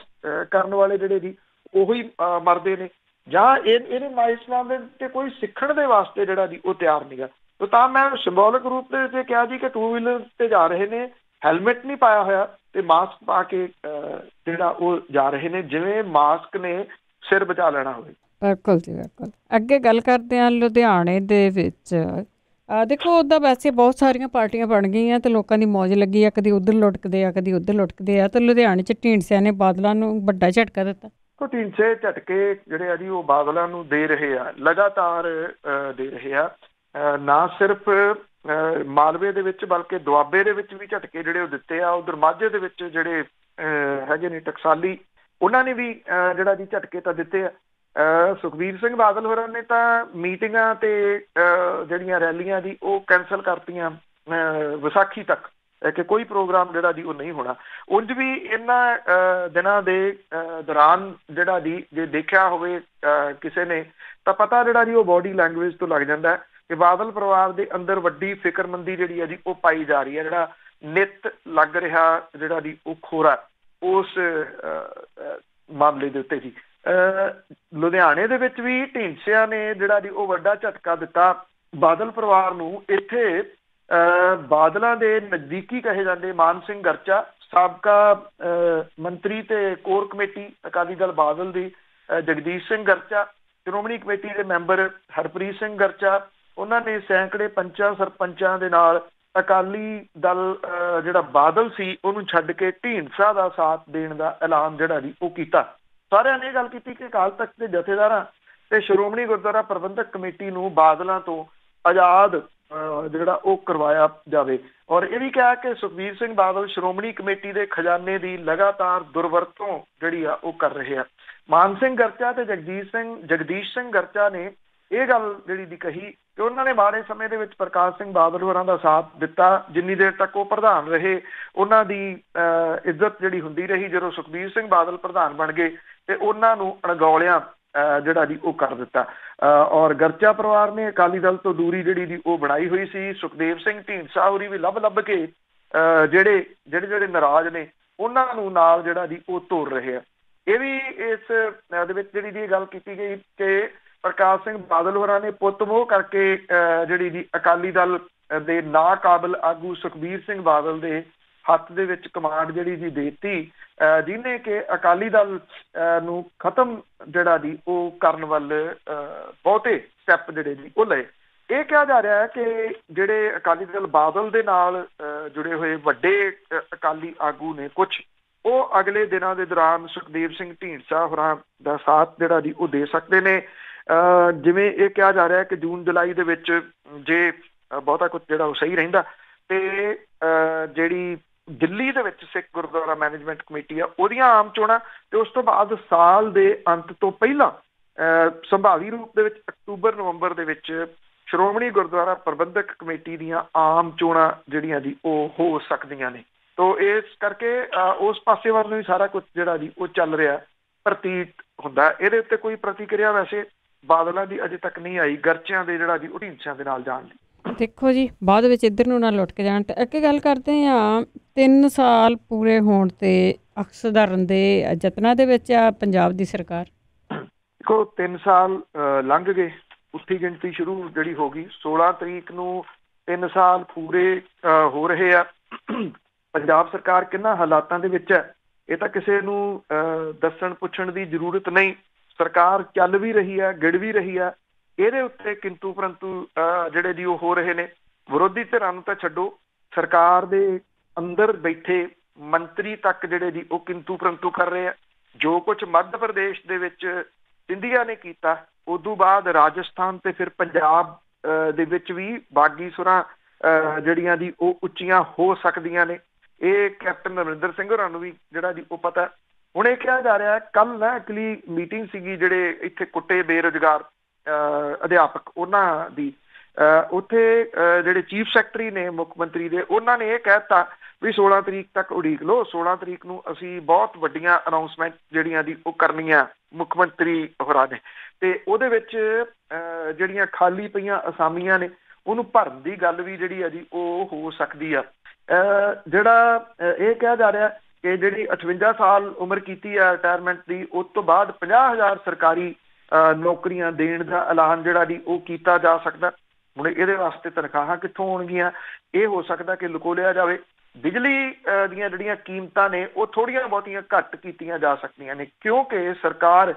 ਕਰਨ ਵਾਲੇ ਜਿਹੜੇ ਜੀ ਉਹੀ ਮਰਦੇ ਨੇ, ਜਾਂ ਇਹਦੇ ਇਸ ਮਾਮਲੇ ਤੇ ਕੋਈ ਸਿੱਖਣ ਦੇ ਵਾਸਤੇ ਜਿਹੜਾ ਜੀ ਉਹ ਤਿਆਰ ਨੀਗਾ। ਤਾਂ ਮੈਂ ਸਿੰਬੋਲਿਕ ਰੂਪ ਦੇ ਵਿੱਚ ਕਿਹਾ ਜੀ ਕਿ 2 ਵੀਲਰ ਤੇ ਜਾ ਰਹੇ ਨੇ, ਹੈਲਮਟ ਨਹੀਂ ਪਾਇਆ ਹੋਇਆ ਤੇ ਮਾਸਕ ਪਾ ਕੇ ਜਿਹੜਾ ਉਹ ਜਾ ਰਹੇ ਨੇ ਜਿਵੇਂ ਮਾਸਕ ਨੇ ਸਿਰ ਬਚਾ ਲੈਣਾ ਹੋਵੇ। ਬਿਲਕੁਲ ਜੀ ਬਿਲਕੁਲ। ਅੱਗੇ ਗੱਲ ਕਰਦੇ ਹਾਂ ਲੁਧਿਆਣੇ ਦੇ ਵਿੱਚ। ਦੇਖੋ ਉੱਦਾਂ ਵੈਸੇ ਬਹੁਤ ਸਾਰੀਆਂ ਪਾਰਟੀਆਂ ਬਣ ਗਈਆਂ ਤੇ ਲੋਕਾਂ ਦੀ ਮੌਜ ਲੱਗੀ ਆ, ਕਦੀ ਉੱਧਰ ਲੁਟਕਦੇ ਆ ਕਦੀ ਉੱਧਰ ਲੁਟਕਦੇ ਆ। ਤੇ ਲੁਧਿਆਣੇ 'ਚ ਢੀਂਡਸਿਆਂ ਨੇ ਬਾਦਲਾਂ ਨੂੰ ਵੱਡਾ ਝਟਕਾ ਦਿੱਤਾ। ਢੀਂਡਸੇ ਝਟਕੇ ਜਿਹੜੇ ਆ ਜੀ ਉਹ ਬਾਦਲਾਂ ਨੂੰ ਦੇ ਰਹੇ ਆ, ਲਗਾਤਾਰ ਦੇ ਰਹੇ ਆ। ਨਾ ਸਿਰਫ ਮਾਲਵੇ ਦੇ ਵਿੱਚ ਬਲਕਿ ਦੁਆਬੇ ਦੇ ਵਿੱਚ ਵੀ ਝਟਕੇ ਜਿਹੜੇ ਉਹ ਦਿੱਤੇ ਆ। ਉਧਰ ਮਾਝੇ ਦੇ ਵਿੱਚ ਜਿਹੜੇ ਹੈਗੇ ਨੇ ਟਕਸਾਲੀ, ਉਹਨਾਂ ਨੇ ਵੀ ਜਿਹੜਾ ਜੀ ਝਟਕੇ ਤਾਂ ਦਿੱਤੇ ਆ। ਸੁਖਬੀਰ ਸਿੰਘ ਬਾਦਲ ਹੋਰਾਂ ਨੇ ਤਾਂ ਮੀਟਿੰਗਾਂ ਤੇ ਜਿਹੜੀਆਂ ਰੈਲੀਆਂ ਦੀ ਉਹ ਕੈਂਸਲ ਕਰਤੀਆਂ ਵਿਸਾਖੀ ਤੱਕ ਕਿ ਕੋਈ ਪ੍ਰੋਗਰਾਮ ਜਿਹੜਾ ਜੀ ਉਹ ਨਹੀਂ ਹੋਣਾ। ਉਂਝ ਵੀ ਇਹਨਾਂ ਦਿਨਾਂ ਦੇ ਦੌਰਾਨ ਜਿਹੜਾ ਜੀ ਜੇ ਦੇਖਿਆ ਹੋਵੇ ਕਿਸੇ ਨੇ ਤਾਂ ਪਤਾ ਜਿਹੜਾ ਜੀ ਉਹ ਬੋਡੀ ਲੈਂਗੁਏਜ ਤੋਂ ਲੱਗ ਜਾਂਦਾ ਕਿ ਬਾਦਲ ਪਰਿਵਾਰ ਦੇ ਅੰਦਰ ਵੱਡੀ ਫਿਕਰਮੰਦੀ ਜਿਹੜੀ ਹੈ ਜੀ ਉਹ ਪਾਈ ਜਾ ਰਹੀ ਹੈ। ਜਿਹੜਾ ਨਿੱਤ ਲੱਗ ਰਿਹਾ ਜਿਹੜਾ ਜੀ ਉਹ ਖੋਰਾ ਉਸ ਮਾਮਲੇ ਦੇ ਉੱਤੇ ਜੀ। ਲੁਧਿਆਣੇ ਦੇ ਵਿੱਚ ਵੀ ਢੀਂਡਸਿਆਂ ਨੇ ਜਿਹੜਾ ਜੀ ਉਹ ਵੱਡਾ ਝਟਕਾ ਦਿੱਤਾ ਬਾਦਲ ਪਰਿਵਾਰ ਨੂੰ। ਇੱਥੇ ਬਾਦਲਾਂ ਦੇ ਨਜ਼ਦੀਕੀ ਕਹੇ ਜਾਂਦੇ ਮਾਨ ਸਿੰਘ ਗਰਚਾ, ਸਾਬਕਾ ਮੰਤਰੀ ਤੇ ਕੋਰ ਕਮੇਟੀ ਅਕਾਲੀ ਦਲ ਬਾਦਲ ਦੀ ਜਗਦੀਸ਼ ਸਿੰਘ ਗਰਚਾ, ਸ਼੍ਰੋਮਣੀ ਕਮੇਟੀ ਦੇ ਮੈਂਬਰ ਹਰਪ੍ਰੀਤ ਸਿੰਘ ਗਰਚਾ, ਉਹਨਾਂ ਨੇ ਸੈਂਕੜੇ ਪੰਚਾਂ ਸਰਪੰਚਾਂ ਦੇ ਨਾਲ ਅਕਾਲੀ ਦਲ ਜਿਹੜਾ ਬਾਦਲ ਸੀ ਉਹਨੂੰ ਛੱਡ ਕੇ ਢੀਂਡਸਾ ਦਾ ਸਾਥ ਦੇਣ ਦਾ ਐਲਾਨ ਜਿਹੜਾ ਜੀ ਉਹ ਕੀਤਾ। ਸਾਰਿਆਂ ਨੇ ਇਹ ਗੱਲ ਕੀਤੀ ਕਿ ਅਕਾਲ ਤਖਤ ਦੇ ਜਥੇਦਾਰਾਂ ਤੇ ਸ਼੍ਰੋਮਣੀ ਗੁਰਦੁਆਰਾ ਪ੍ਰਬੰਧਕ ਕਮੇਟੀ ਨੂੰ ਬਾਦਲਾਂ ਤੋਂ ਆਜ਼ਾਦ ਜਿਹੜਾ ਉਹ ਕਰਵਾਇਆ ਜਾਵੇ। ਔਰ ਇਹ ਵੀ ਕਿਹਾ ਕਿ ਸੁਖਬੀਰ ਸਿੰਘ ਬਾਦਲ ਸ਼੍ਰੋਮਣੀ ਕਮੇਟੀ ਦੇ ਖਜ਼ਾਨੇ ਦੀ ਲਗਾਤਾਰ ਦੁਰਵਰਤੋਂ ਜਿਹੜੀ ਆ ਉਹ ਕਰ ਰਹੇ ਆ। ਮਾਨ ਸਿੰਘ ਗਰਚਾ ਤੇ ਜਗਦੀਸ਼ ਸਿੰਘ ਗਰਚਾ ਨੇ ਇਹ ਗੱਲ ਜਿਹੜੀ ਦੀ ਕਹੀ ਕਿ ਉਹਨਾਂ ਨੇ ਮਾੜੇ ਸਮੇਂ ਦੇ ਵਿੱਚ ਪ੍ਰਕਾਸ਼ ਸਿੰਘ ਬਾਦਲ ਹੋਰਾਂ ਦਾ ਸਾਥ ਦਿੱਤਾ। ਜਿੰਨੀ ਦੇਰ ਤੱਕ ਉਹ ਪ੍ਰਧਾਨ ਰਹੇ ਉਹਨਾਂ ਦੀ ਇੱਜ਼ਤ ਜਿਹੜੀ ਹੁੰਦੀ ਰਹੀ। ਜਦੋਂ ਸੁਖਬੀਰ ਸਿੰਘ ਬਾਦਲ ਪ੍ਰਧਾਨ ਬਣ ਗਏ ਤੇ ਉਹਨਾਂ ਨੂੰ ਅਣਗੌਲਿਆਂ ਜਿਹੜਾ ਜੀ ਉਹ ਕਰ ਦਿੱਤਾ। ਔਰ ਗਰਚਾ ਪਰਿਵਾਰ ਨੇ ਅਕਾਲੀ ਦਲ ਤੋਂ ਦੂਰੀ ਜਿਹੜੀ ਦੀ ਉਹ ਬਣਾਈ ਹੋਈ ਸੀ। ਸੁਖਦੇਵ ਸਿੰਘ ਢੀਂਡਸਾ ਹੋਰੀ ਵੀ ਲੱਭ ਕੇ ਜਿਹੜੇ ਨਾਰਾਜ਼ ਨੇ ਉਹਨਾਂ ਨੂੰ ਨਾਲ ਜਿਹੜਾ ਜੀ ਉਹ ਤੋੜ ਰਹੇ ਆ। ਇਹ ਵੀ ਇਸ ਦੇ ਵਿੱਚ ਜਿਹੜੀ ਦੀ ਗੱਲ ਕੀਤੀ ਗਈ ਕਿ ਪ੍ਰਕਾਸ਼ ਸਿੰਘ ਬਾਦਲ ਹੋਰਾਂ ਨੇ ਪੁੱਤ ਮੋਹ ਕਰਕੇ ਜਿਹੜੀ ਦੀ ਅਕਾਲੀ ਦਲ ਦੇ ਨਾਕਾਬਲ ਆਗੂ ਸੁਖਬੀਰ ਸਿੰਘ ਬਾਦਲ ਦੇ ਹੱਥ ਦੇ ਵਿੱਚ ਕਮਾਂਡ ਜਿਹੜੀ ਜੀ ਦੇਤੀ, ਜਿਹਨੇ ਕਿ ਅਕਾਲੀ ਦਲ ਨੂੰ ਖਤਮ ਜਿਹੜਾ ਜੀ ਉਹ ਕਰਨ ਵੱਲ ਬਹੁਤੇ ਸਟੈਪ ਜਿਹੜੇ ਜੀ ਉਹ ਲਏ। ਇਹ ਕਿਹਾ ਜਾ ਰਿਹਾ ਹੈ ਕਿ ਜਿਹੜੇ ਅਕਾਲੀ ਦਲ ਬਾਦਲ ਦੇ ਨਾਲ ਜੁੜੇ ਹੋਏ ਵੱਡੇ ਅਕਾਲੀ ਆਗੂ ਨੇ ਕੁਛ, ਉਹ ਅਗਲੇ ਦਿਨਾਂ ਦੇ ਦੌਰਾਨ ਸੁਖਦੇਵ ਸਿੰਘ ਢੀਂਡਸਾ ਹੋਰਾਂ ਦਾ ਸਾਥ ਜਿਹੜਾ ਜੀ ਉਹ ਦੇ ਸਕਦੇ ਨੇ। ਜਿਵੇਂ ਇਹ ਕਿਹਾ ਜਾ ਰਿਹਾ ਕਿ ਜੂਨ ਜੁਲਾਈ ਦੇ ਵਿੱਚ ਜੇ ਬਹੁਤਾ ਕੁਝ ਜਿਹੜਾ ਉਹ ਸਹੀ ਰਹਿੰਦਾ ਤੇ ਜਿਹੜੀ ਦਿੱਲੀ ਦੇ ਵਿੱਚ ਸਿੱਖ ਗੁਰਦੁਆਰਾ ਮੈਨੇਜਮੈਂਟ ਕਮੇਟੀ ਆ ਉਹਦੀਆਂ ਆਮ ਚੋਣਾਂ ਤੇ ਉਸ ਤੋਂ ਬਾਅਦ ਸਾਲ ਦੇ ਅੰਤ ਤੋਂ ਪਹਿਲਾਂ ਸੰਭਾਵੀ ਰੂਪ ਦੇ ਵਿੱਚ ਅਕਤੂਬਰ ਨਵੰਬਰ ਦੇ ਵਿੱਚ ਸ਼੍ਰੋਮਣੀ ਗੁਰਦੁਆਰਾ ਪ੍ਰਬੰਧਕ ਕਮੇਟੀ ਦੀਆਂ ਆਮ ਚੋਣਾਂ ਜਿਹੜੀਆਂ ਜੀ ਉਹ ਹੋ ਸਕਦੀਆਂ ਨੇ। ਤੋ ਇਸ ਕਰਕੇ ਉਸ ਪਾਸੇ ਵੱਲ ਨੂੰ ਹੀ ਸਾਰਾ ਕੁਝ ਜਿਹੜਾ ਜੀ ਉਹ ਚੱਲ ਰਿਹਾ ਪ੍ਰਤੀਤ ਹੁੰਦਾ। ਇਹਦੇ ਉੱਤੇ ਕੋਈ ਪ੍ਰਤੀਕਿਰਿਆ ਵੈਸੇ ਬਾਦਲਾਂ ਦੀ ਅਜੇ ਤੱਕ ਨਹੀਂ ਆਈ ਗਰਚਿਆਂ ਦੇ ਜਿਹੜਾ ਜੀ ਉਹ ਢੀਂਡਸਿਆਂ ਦੇ ਨਾਲ ਜਾਣ ਲਈ। ਦੇਖੋ ਜੀ ਬਾਅਦ ਵਿੱਚ ਇੱਧਰ ਨੂੰ ਨਾ ਲੁੱਟ ਕੇ ਜਾਣ। ਤਾਂ ਅੱਗੇ ਗੱਲ ਕਰਦੇ ਹਾਂ 3 ਸਾਲ ਪੂਰੇ ਹੋਣ ਤੇ ਅਕਸ ਸੁਧਾਰਨ ਦੇ ਯਤਨਾਂ ਦੇ ਵਿੱਚ ਆ ਪੰਜਾਬ ਦੀ ਸਰਕਾਰ। ਦੇਖੋ 3 ਸਾਲ ਲੰਘ ਗਏ, ਉੱਠੀ ਗਿਣਤੀ ਸ਼ੁਰੂ ਜਿਹੜੀ ਹੋ ਗਈ। 16 ਤਰੀਕ ਨੂੰ 3 ਸਾਲ ਪੂਰੇ ਹੋ ਰਹੇ ਆ। ਪੰਜਾਬ ਸਰਕਾਰ ਕਿੰਨਾ ਹਾਲਾਤਾਂ ਦੇ ਵਿੱਚ ਹੈ ਇਹ ਤਾਂ ਕਿਸੇ ਨੂੰ ਦੱਸਣ ਪੁੱਛਣ ਦੀ ਜ਼ਰੂਰਤ ਨਹੀਂ। ਸਰਕਾਰ ਚੱਲ ਵੀ ਰਹੀ ਹੈ, ਗਿੜ ਵੀ ਰਹੀ ਹੈ। ਇਹਦੇ ਉੱਤੇ ਕਿੰਤੂ ਪਰੰਤੂ ਜਿਹੜੇ ਜੀ ਉਹ ਹੋ ਰਹੇ ਨੇ। ਵਿਰੋਧੀ ਧਿਰਾਂ ਨੂੰ ਤਾਂ ਛੱਡੋ, ਸਰਕਾਰ ਦੇ ਅੰਦਰ ਬੈਠੇ ਮੰਤਰੀ ਤੱਕ ਜਿਹੜੇ ਜੀ ਉਹ ਕਿੰਤੂ ਪਰੰਤੂ ਕਰ ਰਹੇ ਆ। ਜੋ ਕੁਝ ਮੱਧ ਪ੍ਰਦੇਸ਼ ਦੇ ਵਿੱਚ ਸਿੰਧੀਆ ਨੇ ਕੀਤਾ, ਉਦੋਂ ਬਾਅਦ ਰਾਜਸਥਾਨ ਤੇ ਫਿਰ ਪੰਜਾਬ ਦੇ ਵਿੱਚ ਵੀ ਬਾਗੀ ਸੁਰਾਂ ਜਿਹੜੀਆਂ ਜੀ ਉਹ ਉੱਚੀਆਂ ਹੋ ਸਕਦੀਆਂ ਨੇ। ਇਹ ਕੈਪਟਨ ਅਮਰਿੰਦਰ ਸਿੰਘ ਹੋਰਾਂ ਨੂੰ ਵੀ ਜਿਹੜਾ ਜੀ ਉਹ ਪਤਾ। ਹੁਣ ਇਹ ਕਿਹਾ ਜਾ ਰਿਹਾ, ਕੱਲ ਨਾ ਐਕਚੁਅਲੀ ਮੀਟਿੰਗ ਸੀਗੀ ਜਿਹੜੇ ਇੱਥੇ ਕੁੱਟੇ ਬੇਰੁਜ਼ਗਾਰ ਅਧਿਆਪਕ ਉਹਨਾਂ ਦੀ, ਉੱਥੇ ਜਿਹੜੇ ਚੀਫ ਸੈਕਟਰੀ ਨੇ ਮੁੱਖ ਮੰਤਰੀ ਦੇ, ਉਹਨਾਂ ਨੇ ਇਹ ਕਹਿ ਦਿੱਤਾ ਵੀ 16 ਤਰੀਕ ਤੱਕ ਉਡੀਕ ਲਓ, 16 ਤਰੀਕ ਨੂੰ ਅਸੀਂ ਬਹੁਤ ਵੱਡੀਆਂ ਅਨਾਊਂਸਮੈਂਟ ਜਿਹੜੀਆਂ ਦੀ ਉਹ ਕਰਨੀਆਂ ਮੁੱਖ ਮੰਤਰੀ ਹੋਰਾਂ ਨੇ, ਤੇ ਉਹਦੇ ਵਿੱਚ ਜਿਹੜੀਆਂ ਖਾਲੀ ਪਈਆਂ ਅਸਾਮੀਆਂ ਨੇ ਉਹਨੂੰ ਭਰਨ ਦੀ ਗੱਲ ਵੀ ਜਿਹੜੀ ਆ ਜੀ ਉਹ ਹੋ ਸਕਦੀ ਆ। ਜਿਹੜਾ ਇਹ ਕਿਹਾ ਜਾ ਰਿਹਾ ਕਿ ਜਿਹੜੀ 58 ਸਾਲ ਉਮਰ ਕੀਤੀ ਆ ਰਿਟਾਇਰਮੈਂਟ ਦੀ, ਉਸ ਤੋਂ ਬਾਅਦ 50,000 ਸਰਕਾਰੀ ਨੌਕਰੀਆਂ ਦੇਣ ਦਾ ਐਲਾਨ ਜਿਹੜਾ ਜੀ ਉਹ ਕੀਤਾ ਜਾ ਸਕਦਾ। ਹੁਣ ਇਹਦੇ ਵਾਸਤੇ ਤਨਖਾਹਾਂ ਕਿੱਥੋਂ ਆਉਣਗੀਆਂ, ਇਹ ਹੋ ਸਕਦਾ ਕਿ ਲੁਕੋ ਲਿਆ ਜਾਵੇ। ਬਿਜਲੀ ਦੀਆਂ ਜਿਹੜੀਆਂ ਕੀਮਤਾਂ ਨੇ ਉਹ ਥੋੜ੍ਹੀਆਂ ਬਹੁਤੀਆਂ ਘੱਟ ਕੀਤੀਆਂ ਜਾ ਸਕਦੀਆਂ ਨੇ, ਕਿਉਂਕਿ ਸਰਕਾਰ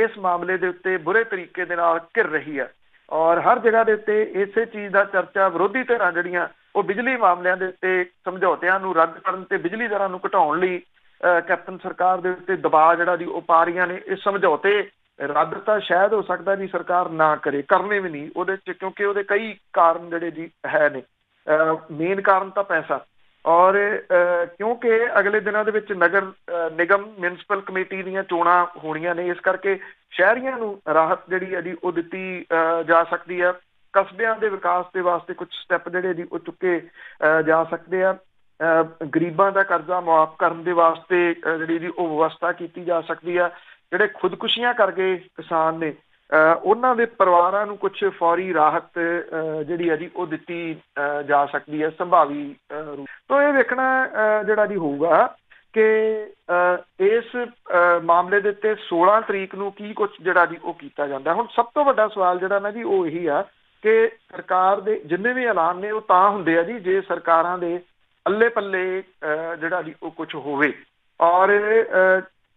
ਇਸ ਮਾਮਲੇ ਦੇ ਉੱਤੇ ਬੁਰੇ ਤਰੀਕੇ ਦੇ ਨਾਲ ਘਿਰ ਰਹੀ ਹੈ ਔਰ ਹਰ ਜਗ੍ਹਾ ਦੇ ਉੱਤੇ ਇਸੇ ਚੀਜ਼ ਦਾ ਚਰਚਾ ਵਿਰੋਧੀ ਧਿਰਾਂ ਜਿਹੜੀਆਂ ਉਹ ਬਿਜਲੀ ਮਾਮਲਿਆਂ ਦੇ ਉੱਤੇ ਸਮਝੌਤਿਆਂ ਨੂੰ ਰੱਦ ਕਰਨ ਤੇ ਬਿਜਲੀ ਦਰਾਂ ਨੂੰ ਘਟਾਉਣ ਲਈ ਕੈਪਟਨ ਸਰਕਾਰ ਦੇ ਉੱਤੇ ਦਬਾਅ ਜਿਹੜਾ ਜੀ ਉਹ ਪਾ ਰਹੀਆਂ ਨੇ। ਇਹ ਸਮਝੌਤੇ ਰੱਦ ਤਾਂ ਸ਼ਾਇਦ ਹੋ ਸਕਦਾ ਜੀ ਸਰਕਾਰ ਨਾ ਕਰੇ, ਕਰਨੇ ਵੀ ਨਹੀਂ ਉਹਦੇ 'ਚ, ਕਿਉਂਕਿ ਉਹਦੇ ਕਈ ਕਾਰਨ ਜਿਹੜੇ ਜੀ ਹੈ ਨੇ। ਮੇਨ ਕਾਰਨ ਤਾਂ ਪੈਸਾ, ਔਰ ਕਿਉਂਕਿ ਅਗਲੇ ਦਿਨਾਂ ਦੇ ਵਿੱਚ ਨਗਰ ਨਿਗਮ ਮਿਊਨਿਸਪਲ ਕਮੇਟੀ ਦੀਆਂ ਚੋਣਾਂ ਹੋਣੀਆਂ ਨੇ, ਇਸ ਕਰਕੇ ਸ਼ਹਿਰੀਆਂ ਨੂੰ ਰਾਹਤ ਜਿਹੜੀ ਹੈ ਜੀ ਉਹ ਦਿੱਤੀ ਜਾ ਸਕਦੀ ਹੈ। ਕਸਬਿਆਂ ਦੇ ਵਿਕਾਸ ਦੇ ਵਾਸਤੇ ਕੁਝ ਸਟੈਪ ਜਿਹੜੇ ਜੀ ਉਹ ਚੁੱਕੇ ਜਾ ਸਕਦੇ ਆ। ਗਰੀਬਾਂ ਦਾ ਕਰਜ਼ਾ ਮੁਆਫ ਕਰਨ ਦੇ ਵਾਸਤੇ ਜਿਹੜੀ ਜੀ ਉਹ ਵਿਵਸਥਾ ਕੀਤੀ ਜਾ ਸਕਦੀ ਆ। ਜਿਹੜੇ ਖੁਦਕੁਸ਼ੀਆਂ ਕਰ ਗਏ ਕਿਸਾਨ ਨੇ ਉਹਨਾਂ ਦੇ ਪਰਿਵਾਰਾਂ ਨੂੰ ਕੁਝ ਫੌਰੀ ਰਾਹਤ ਜਿਹੜੀ ਹੈ ਜੀ ਉਹ ਦਿੱਤੀ ਜਾ ਸਕਦੀ ਹੈ ਸੰਭਾਵੀ ਰੂਪ ਤੋਂ। ਇਹ ਵੇਖਣਾ ਜਿਹੜਾ ਜੀ ਹੋਊਗਾ ਕਿ ਇਸ ਮਾਮਲੇ ਦੇ ਉੱਤੇ 16 ਤਰੀਕ ਨੂੰ ਕੀ ਕੁਝ ਜਿਹੜਾ ਜੀ ਉਹ ਕੀਤਾ ਜਾਂਦਾ। ਹੁਣ ਸਭ ਤੋਂ ਵੱਡਾ ਸਵਾਲ ਜਿਹੜਾ ਨਾ ਜੀ ਉਹ ਇਹੀ ਆ ਕਿ ਸਰਕਾਰ ਦੇ ਜਿੰਨੇ ਵੀ ਐਲਾਨ ਨੇ ਉਹ ਤਾਂ ਹੁੰਦੇ ਆ ਜੀ ਜੇ ਸਰਕਾਰਾਂ ਦੇ ਅੱਲੇ ਪੱਲੇ ਜਿਹੜਾ ਜੀ ਉਹ ਕੁਝ ਹੋਵੇ, ਔਰ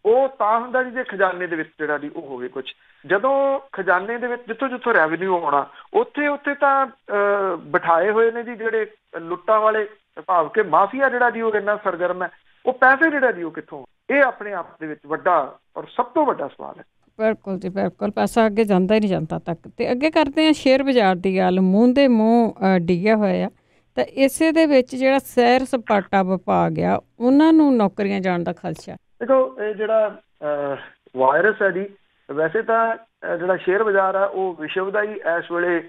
ਉਹ ਤਾਂ ਹੁੰਦਾ ਜੀ ਜੇ ਖਜ਼ਾਨੇ ਦੇ ਵਿੱਚ ਜਿਹੜਾ ਜੀ ਉਹ ਹੋਵੇ ਕੁਝ। ਜਦੋਂ ਖਜ਼ਾਨੇ ਦੇ ਵਿੱਚ ਜਿੱਥੋਂ ਜਿੱਥੋਂ ਰੈਵਨਿਊ ਆਉਣਾ ਉੱਥੇ ਉੱਥੇ ਤਾਂ ਬਿਠਾਏ ਹੋਏ ਨੇ ਜੀ ਜਿਹੜੇ ਲੁੱਟਾਂ ਵਾਲੇ, ਭਾਵ ਕਿ ਮਾਫੀਆ ਜਿਹੜਾ ਜੀ ਉਹ ਇੰਨਾ ਸਰਗਰਮ ਹੈ, ਉਹ ਪੈਸੇ ਜਿਹੜਾ ਜੀ ਉਹ ਕਿੱਥੋਂ। ਇਹ ਆਪਣੇ ਆਪ ਦੇ ਵਿੱਚ ਵੱਡਾ ਔਰ ਸਭ ਤੋਂ ਵੱਡਾ ਸਵਾਲ ਹੈ। ਬਿਲਕੁਲ ਜੀ ਬਿਲਕੁਲ, ਪੈਸਾ ਅੱਗੇ ਜਾਂਦਾ ਹੀ ਨਹੀਂ ਜਨਤਾ ਤੱਕ। ਤੇ ਅੱਗੇ ਕਰਦੇ ਹਾਂ ਸ਼ੇਅਰ ਬਾਜ਼ਾਰ ਦੀ ਗੱਲ। ਮੂੰਹ ਦੇ ਮੂੰਹ ਡਿੱਗਿਆ ਹੋਇਆ ਤਾਂ ਇਸੇ ਦੇ ਵਿੱਚ ਜਿਹੜਾ ਸੈਰ ਸਪਾਟਾ ਵਿਭਾਗ ਆ ਉਹਨਾਂ ਨੂੰ ਨੌਕਰੀਆਂ ਜਾਣ ਦਾ ਖਦਸ਼ਾ। ਦੇਖੋ ਇਹ ਜਿਹੜਾ ਵਾਇਰਸ ਹੈ ਜੀ, ਵੈਸੇ ਤਾਂ ਜਿਹੜਾ ਸ਼ੇਅਰ ਬਾਜ਼ਾਰ ਆ ਉਹ ਵਿਸ਼ਵ ਦਾ ਹੀ ਇਸ ਵੇਲੇ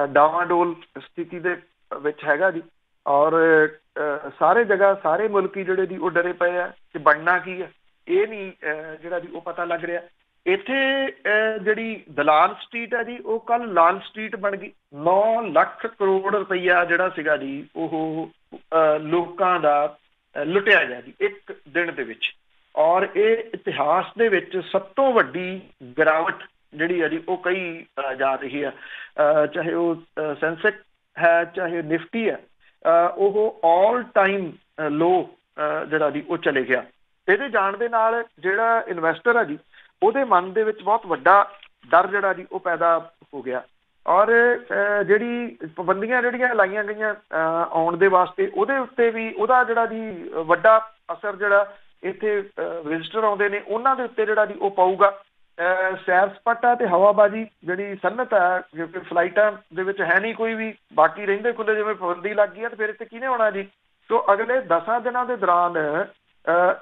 ਡਾਵਾਡੋਲ ਸਥਿਤੀ ਦੇ ਵਿੱਚ ਹੈਗਾ ਜੀ, ਔਰ ਸਾਰੇ ਜਗ੍ਹਾ ਸਾਰੇ ਮੁਲਕੀ ਜਿਹੜੇ ਜੀ ਉਹ ਡਰੇ ਪਏ ਆ ਕਿ ਬਣਨਾ ਕੀ ਹੈ, ਇਹ ਨਹੀਂ ਜਿਹੜਾ ਜੀ ਉਹ ਪਤਾ ਲੱਗ ਰਿਹਾ। ਇੱਥੇ ਜਿਹੜੀ ਦਲਾਲ ਸਟਰੀਟ ਹੈ ਜੀ ਉਹ ਕੱਲ ਲਾਲ ਸਟਰੀਟ ਬਣ ਗਈ। 9 ਲੱਖ ਕਰੋੜ ਰੁਪਈਆ ਜਿਹੜਾ ਸੀਗਾ ਜੀ ਉਹ ਲੋਕਾਂ ਦਾ ਲੁੱਟਿਆ ਗਿਆ ਜੀ ਇੱਕ ਦਿਨ ਦੇ ਵਿੱਚ, ਔਰ ਇਹ ਇਤਿਹਾਸ ਦੇ ਵਿੱਚ ਸਭ ਤੋਂ ਵੱਡੀ ਗਿਰਾਵਟ ਜਿਹੜੀ ਹੈ ਜੀ ਉਹ ਕਹੀ ਜਾ ਰਹੀ ਹੈ। ਚਾਹੇ ਉਹ ਸੈਂਸੈਕਸ ਹੈ ਚਾਹੇ ਨਿਫਟੀ ਹੈ, ਉਹ ਆਲ ਟਾਈਮ ਲੋ ਜਿਹੜਾ ਜੀ ਉਹ ਚਲੇ ਗਿਆ। ਇਹਦੇ ਜਾਣ ਦੇ ਨਾਲ ਜਿਹੜਾ ਇਨਵੈਸਟਰ ਹੈ ਜੀ ਉਹਦੇ ਮਨ ਦੇ ਵਿੱਚ ਬਹੁਤ ਵੱਡਾ ਡਰ ਜਿਹੜਾ ਜੀ ਉਹ ਪੈਦਾ ਹੋ ਗਿਆ, ਔਰ ਜਿਹੜੀ ਪਾਬੰਦੀਆਂ ਜਿਹੜੀਆਂ ਲਾਈਆਂ ਗਈਆਂ ਆਉਣ ਦੇ ਵਾਸਤੇ ਉਹਦੇ ਉੱਤੇ ਵੀ ਉਹਦਾ ਜਿਹੜਾ ਜੀ ਵੱਡਾ ਅਸਰ ਜਿਹੜਾ ਇੱਥੇ ਵਿਜ਼ਿਟਰ ਆਉਂਦੇ ਨੇ ਉਹਨਾਂ ਦੇ ਉੱਤੇ ਜਿਹੜਾ ਜੀ ਉਹ ਪਊਗਾ। ਸੈਰ ਸਪਾਟਾ ਤੇ ਹਵਾਬਾਜ਼ੀ ਜਿਹੜੀ ਸਨਅਤ ਹੈ, ਕਿਉਂਕਿ ਫਲਾਈਟਾਂ ਦੇ ਵਿੱਚ ਹੈ ਨਹੀਂ ਕੋਈ ਵੀ, ਬਾਕੀ ਰਹਿੰਦੇ ਖੁੱਲੇ ਜਿਵੇਂ ਪਾਬੰਦੀ ਲੱਗ ਗਈ ਹੈ, ਤੇ ਫਿਰ ਇੱਥੇ ਕਿਹਨੇ ਆਉਣਾ ਜੀ। ਸੋ ਅਗਲੇ 10 ਦਿਨਾਂ ਦੇ ਦੌਰਾਨ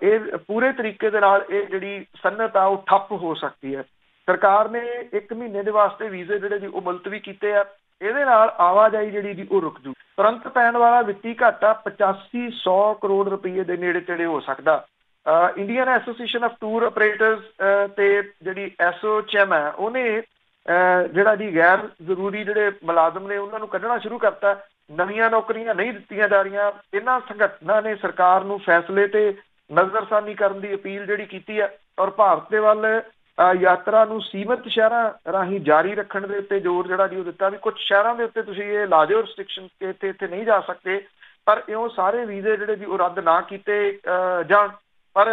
ਇਹ ਪੂਰੇ ਤਰੀਕੇ ਦੇ ਨਾਲ ਇਹ ਜਿਹੜੀ ਸਨਅਤ ਆ ਉਹ ਠੱਪ ਹੋ ਸਕਦੀ ਹੈ। ਸਰਕਾਰ ਨੇ 1 ਮਹੀਨੇ ਦੇ ਵਾਸਤੇ ਵੀਜ਼ੇ ਜਿਹੜੇ ਜੀ ਉਹ ਮੁਲਤਵੀ ਕੀਤੇ ਆ। ਇਹਦੇ ਨਾਲ ਆਵਾਜਾਈ ਜਿਹੜੀ ਜੀ ਉਹ ਰੁਕ ਜੂ। ਤੁਰੰਤ ਪੈਣ ਵਾਲਾ ਵਿੱਤੀ ਘਾਟਾ 8500 ਕਰੋੜ ਰੁਪਏ ਦੇ ਨੇੜੇ ਤੇੜੇ ਹੋ ਸਕਦਾ। Indian association of tour operators ਤੇ ਜਿਹੜੀ ਐਸਓਐਚਐਮ ਹੈ ਉਹਨੇ ਜਿਹੜਾ ਜੀ ਗੈਰ ਜ਼ਰੂਰੀ ਜਿਹੜੇ ਮੁਲਾਜ਼ਮ ਨੇ ਉਹਨਾਂ ਨੂੰ ਕੱਢਣਾ ਸ਼ੁਰੂ ਕਰਤਾ। ਨਵੀਆਂ ਨੌਕਰੀਆਂ ਨਹੀਂ ਦਿੱਤੀਆਂ ਜਾ ਰਹੀਆਂ। ਇਹਨਾਂ ਸੰਗਠਨਾਂ ਨੇ ਸਰਕਾਰ ਨੂੰ ਫੈਸਲੇ ਤੇ ਨਜ਼ਰਸਾਨੀ ਕਰਨ ਦੀ ਅਪੀਲ ਜਿਹੜੀ ਕੀਤੀ ਹੈ, ਔਰ ਭਾਰਤ ਦੇ ਵੱਲ ਯਾਤਰਾ ਨੂੰ ਸੀਮਿਤ ਸ਼ਹਿਰਾਂ ਰਾਹੀਂ ਜਾਰੀ ਰੱਖਣ ਦੇ ਉੱਤੇ ਜ਼ੋਰ ਜਿਹੜਾ ਜੀ ਉਹ ਦਿੱਤਾ ਵੀ ਕੁਝ ਸ਼ਹਿਰਾਂ ਦੇ ਉੱਤੇ ਤੁਸੀਂ ਇਹ ਲਾ ਦਿਓ ਰਿਸਟ੍ਰਿਕਸ਼ਨ ਕਿ ਇੱਥੇ ਨਹੀਂ ਜਾ ਸਕਦੇ, ਪਰ ਇਉਂ ਸਾਰੇ ਵੀਜ਼ੇ ਜਿਹੜੇ ਜੀ ਉਹ ਰੱਦ ਨਾ ਕੀਤੇ ਜਾਣ। ਪਰ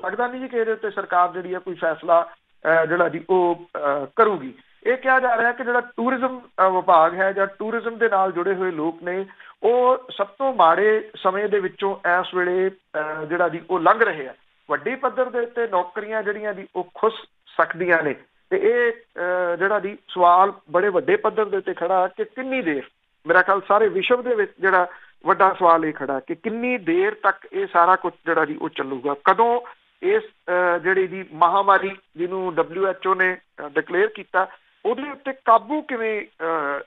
ਲੱਗਦਾ ਨਹੀਂ ਜੀ ਕਿ ਇਹਦੇ ਉੱਤੇ ਸਰਕਾਰ ਜਿਹੜੀ ਹੈ ਕੋਈ ਫੈਸਲਾ ਜਿਹੜਾ ਜੀ ਉਹ ਕਰੂਗੀ। ਇਹ ਕਿਹਾ ਜਾ ਰਿਹਾ ਕਿ ਜਿਹੜਾ ਟੂਰਿਜ਼ਮ ਵਿਭਾਗ ਹੈ ਜਾਂ ਟੂਰਿਜ਼ਮ ਦੇ ਨਾਲ ਜੁੜੇ ਹੋਏ ਲੋਕ ਨੇ ਉਹ ਸਭ ਤੋਂ ਮਾੜੇ ਸਮੇਂ ਦੇ ਵਿੱਚੋਂ ਇਸ ਵੇਲੇ ਜਿਹੜਾ ਜੀ ਉਹ ਲੰਘ ਰਹੇ ਆ। ਵੱਡੀ ਪੱਧਰ ਦੇ ਉੱਤੇ ਨੌਕਰੀਆਂ ਜਿਹੜੀਆਂ ਦੀ ਉਹ ਖੁੱਸ ਸਕਦੀਆਂ ਨੇ ਤੇ ਇਹ ਜਿਹੜਾ ਦੀ ਸਵਾਲ ਬੜੇ ਵੱਡੇ ਪੱਧਰ ਦੇ ਉੱਤੇ ਖੜਾ ਕਿ ਕਿੰਨੀ ਦੇਰ, ਮੇਰਾ ਖਿਆਲ ਸਾਰੇ ਵਿਸ਼ਵ ਦੇ ਵਿੱਚ ਜਿਹੜਾ ਵੱਡਾ ਸਵਾਲ ਇਹ ਖੜਾ ਕਿ ਕਿੰਨੀ ਦੇਰ ਤੱਕ ਇਹ ਸਾਰਾ ਕੁਝ ਜਿਹੜਾ ਜੀ ਉਹ ਚੱਲੂਗਾ, ਕਦੋਂ ਇਸ ਜਿਹੜੀ ਦੀ ਮਹਾਮਾਰੀ ਜਿਹਨੂੰ WHO ਨੇ ਡਿਕਲੇਅਰ ਕੀਤਾ ਉਹਦੇ ਉੱਤੇ ਕਾਬੂ ਕਿਵੇਂ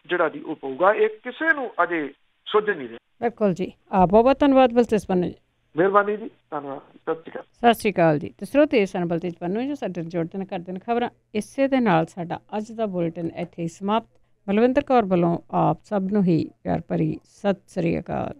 ਜਿਹੜਾ ਜੀ ਉਹ ਪਊਗਾ, ਇਹ ਕਿਸੇ ਨੂੰ ਅਜੇ ਸੁੱਝ ਨਹੀਂ ਰਿਹਾ। ਬਿਲਕੁਲ ਜੀ, ਬਹੁਤ ਬਹੁਤ ਧੰਨਵਾਦ ਬਲਤੇਜ ਪੰਨੂ ਜੀ। ਮਿਹਰਬਾਨੀ ਜੀ, ਧੰਨਵਾਦ, ਸਤਿ ਸ਼੍ਰੀ ਅਕਾਲ। ਸਤਿ ਸ਼੍ਰੀ ਅਕਾਲ ਜੀ। ਤੇ ਸਰੋਤੇ ਸਨ ਬਲਤੇਜ ਪੰਨੂ ਜੋ ਸਾਡੇ ਨਾਲ ਜੁੜਦੇ ਨੇ, ਕਰਦੇ ਨੇ ਖਬਰਾਂ। ਇਸੇ ਦੇ ਨਾਲ ਸਾਡਾ ਅੱਜ ਦਾ ਬੁਲੇਟਿਨ ਇੱਥੇ ਹੀ ਸਮਾਪਤ। ਬਲਵਿੰਦਰ ਕੌਰ ਵੱਲੋਂ ਆਪ ਸਭ ਨੂੰ ਹੀ ਪਿਆਰ ਭਰੀ ਸਤਿ ਸ਼੍ਰੀ ਅਕਾਲ।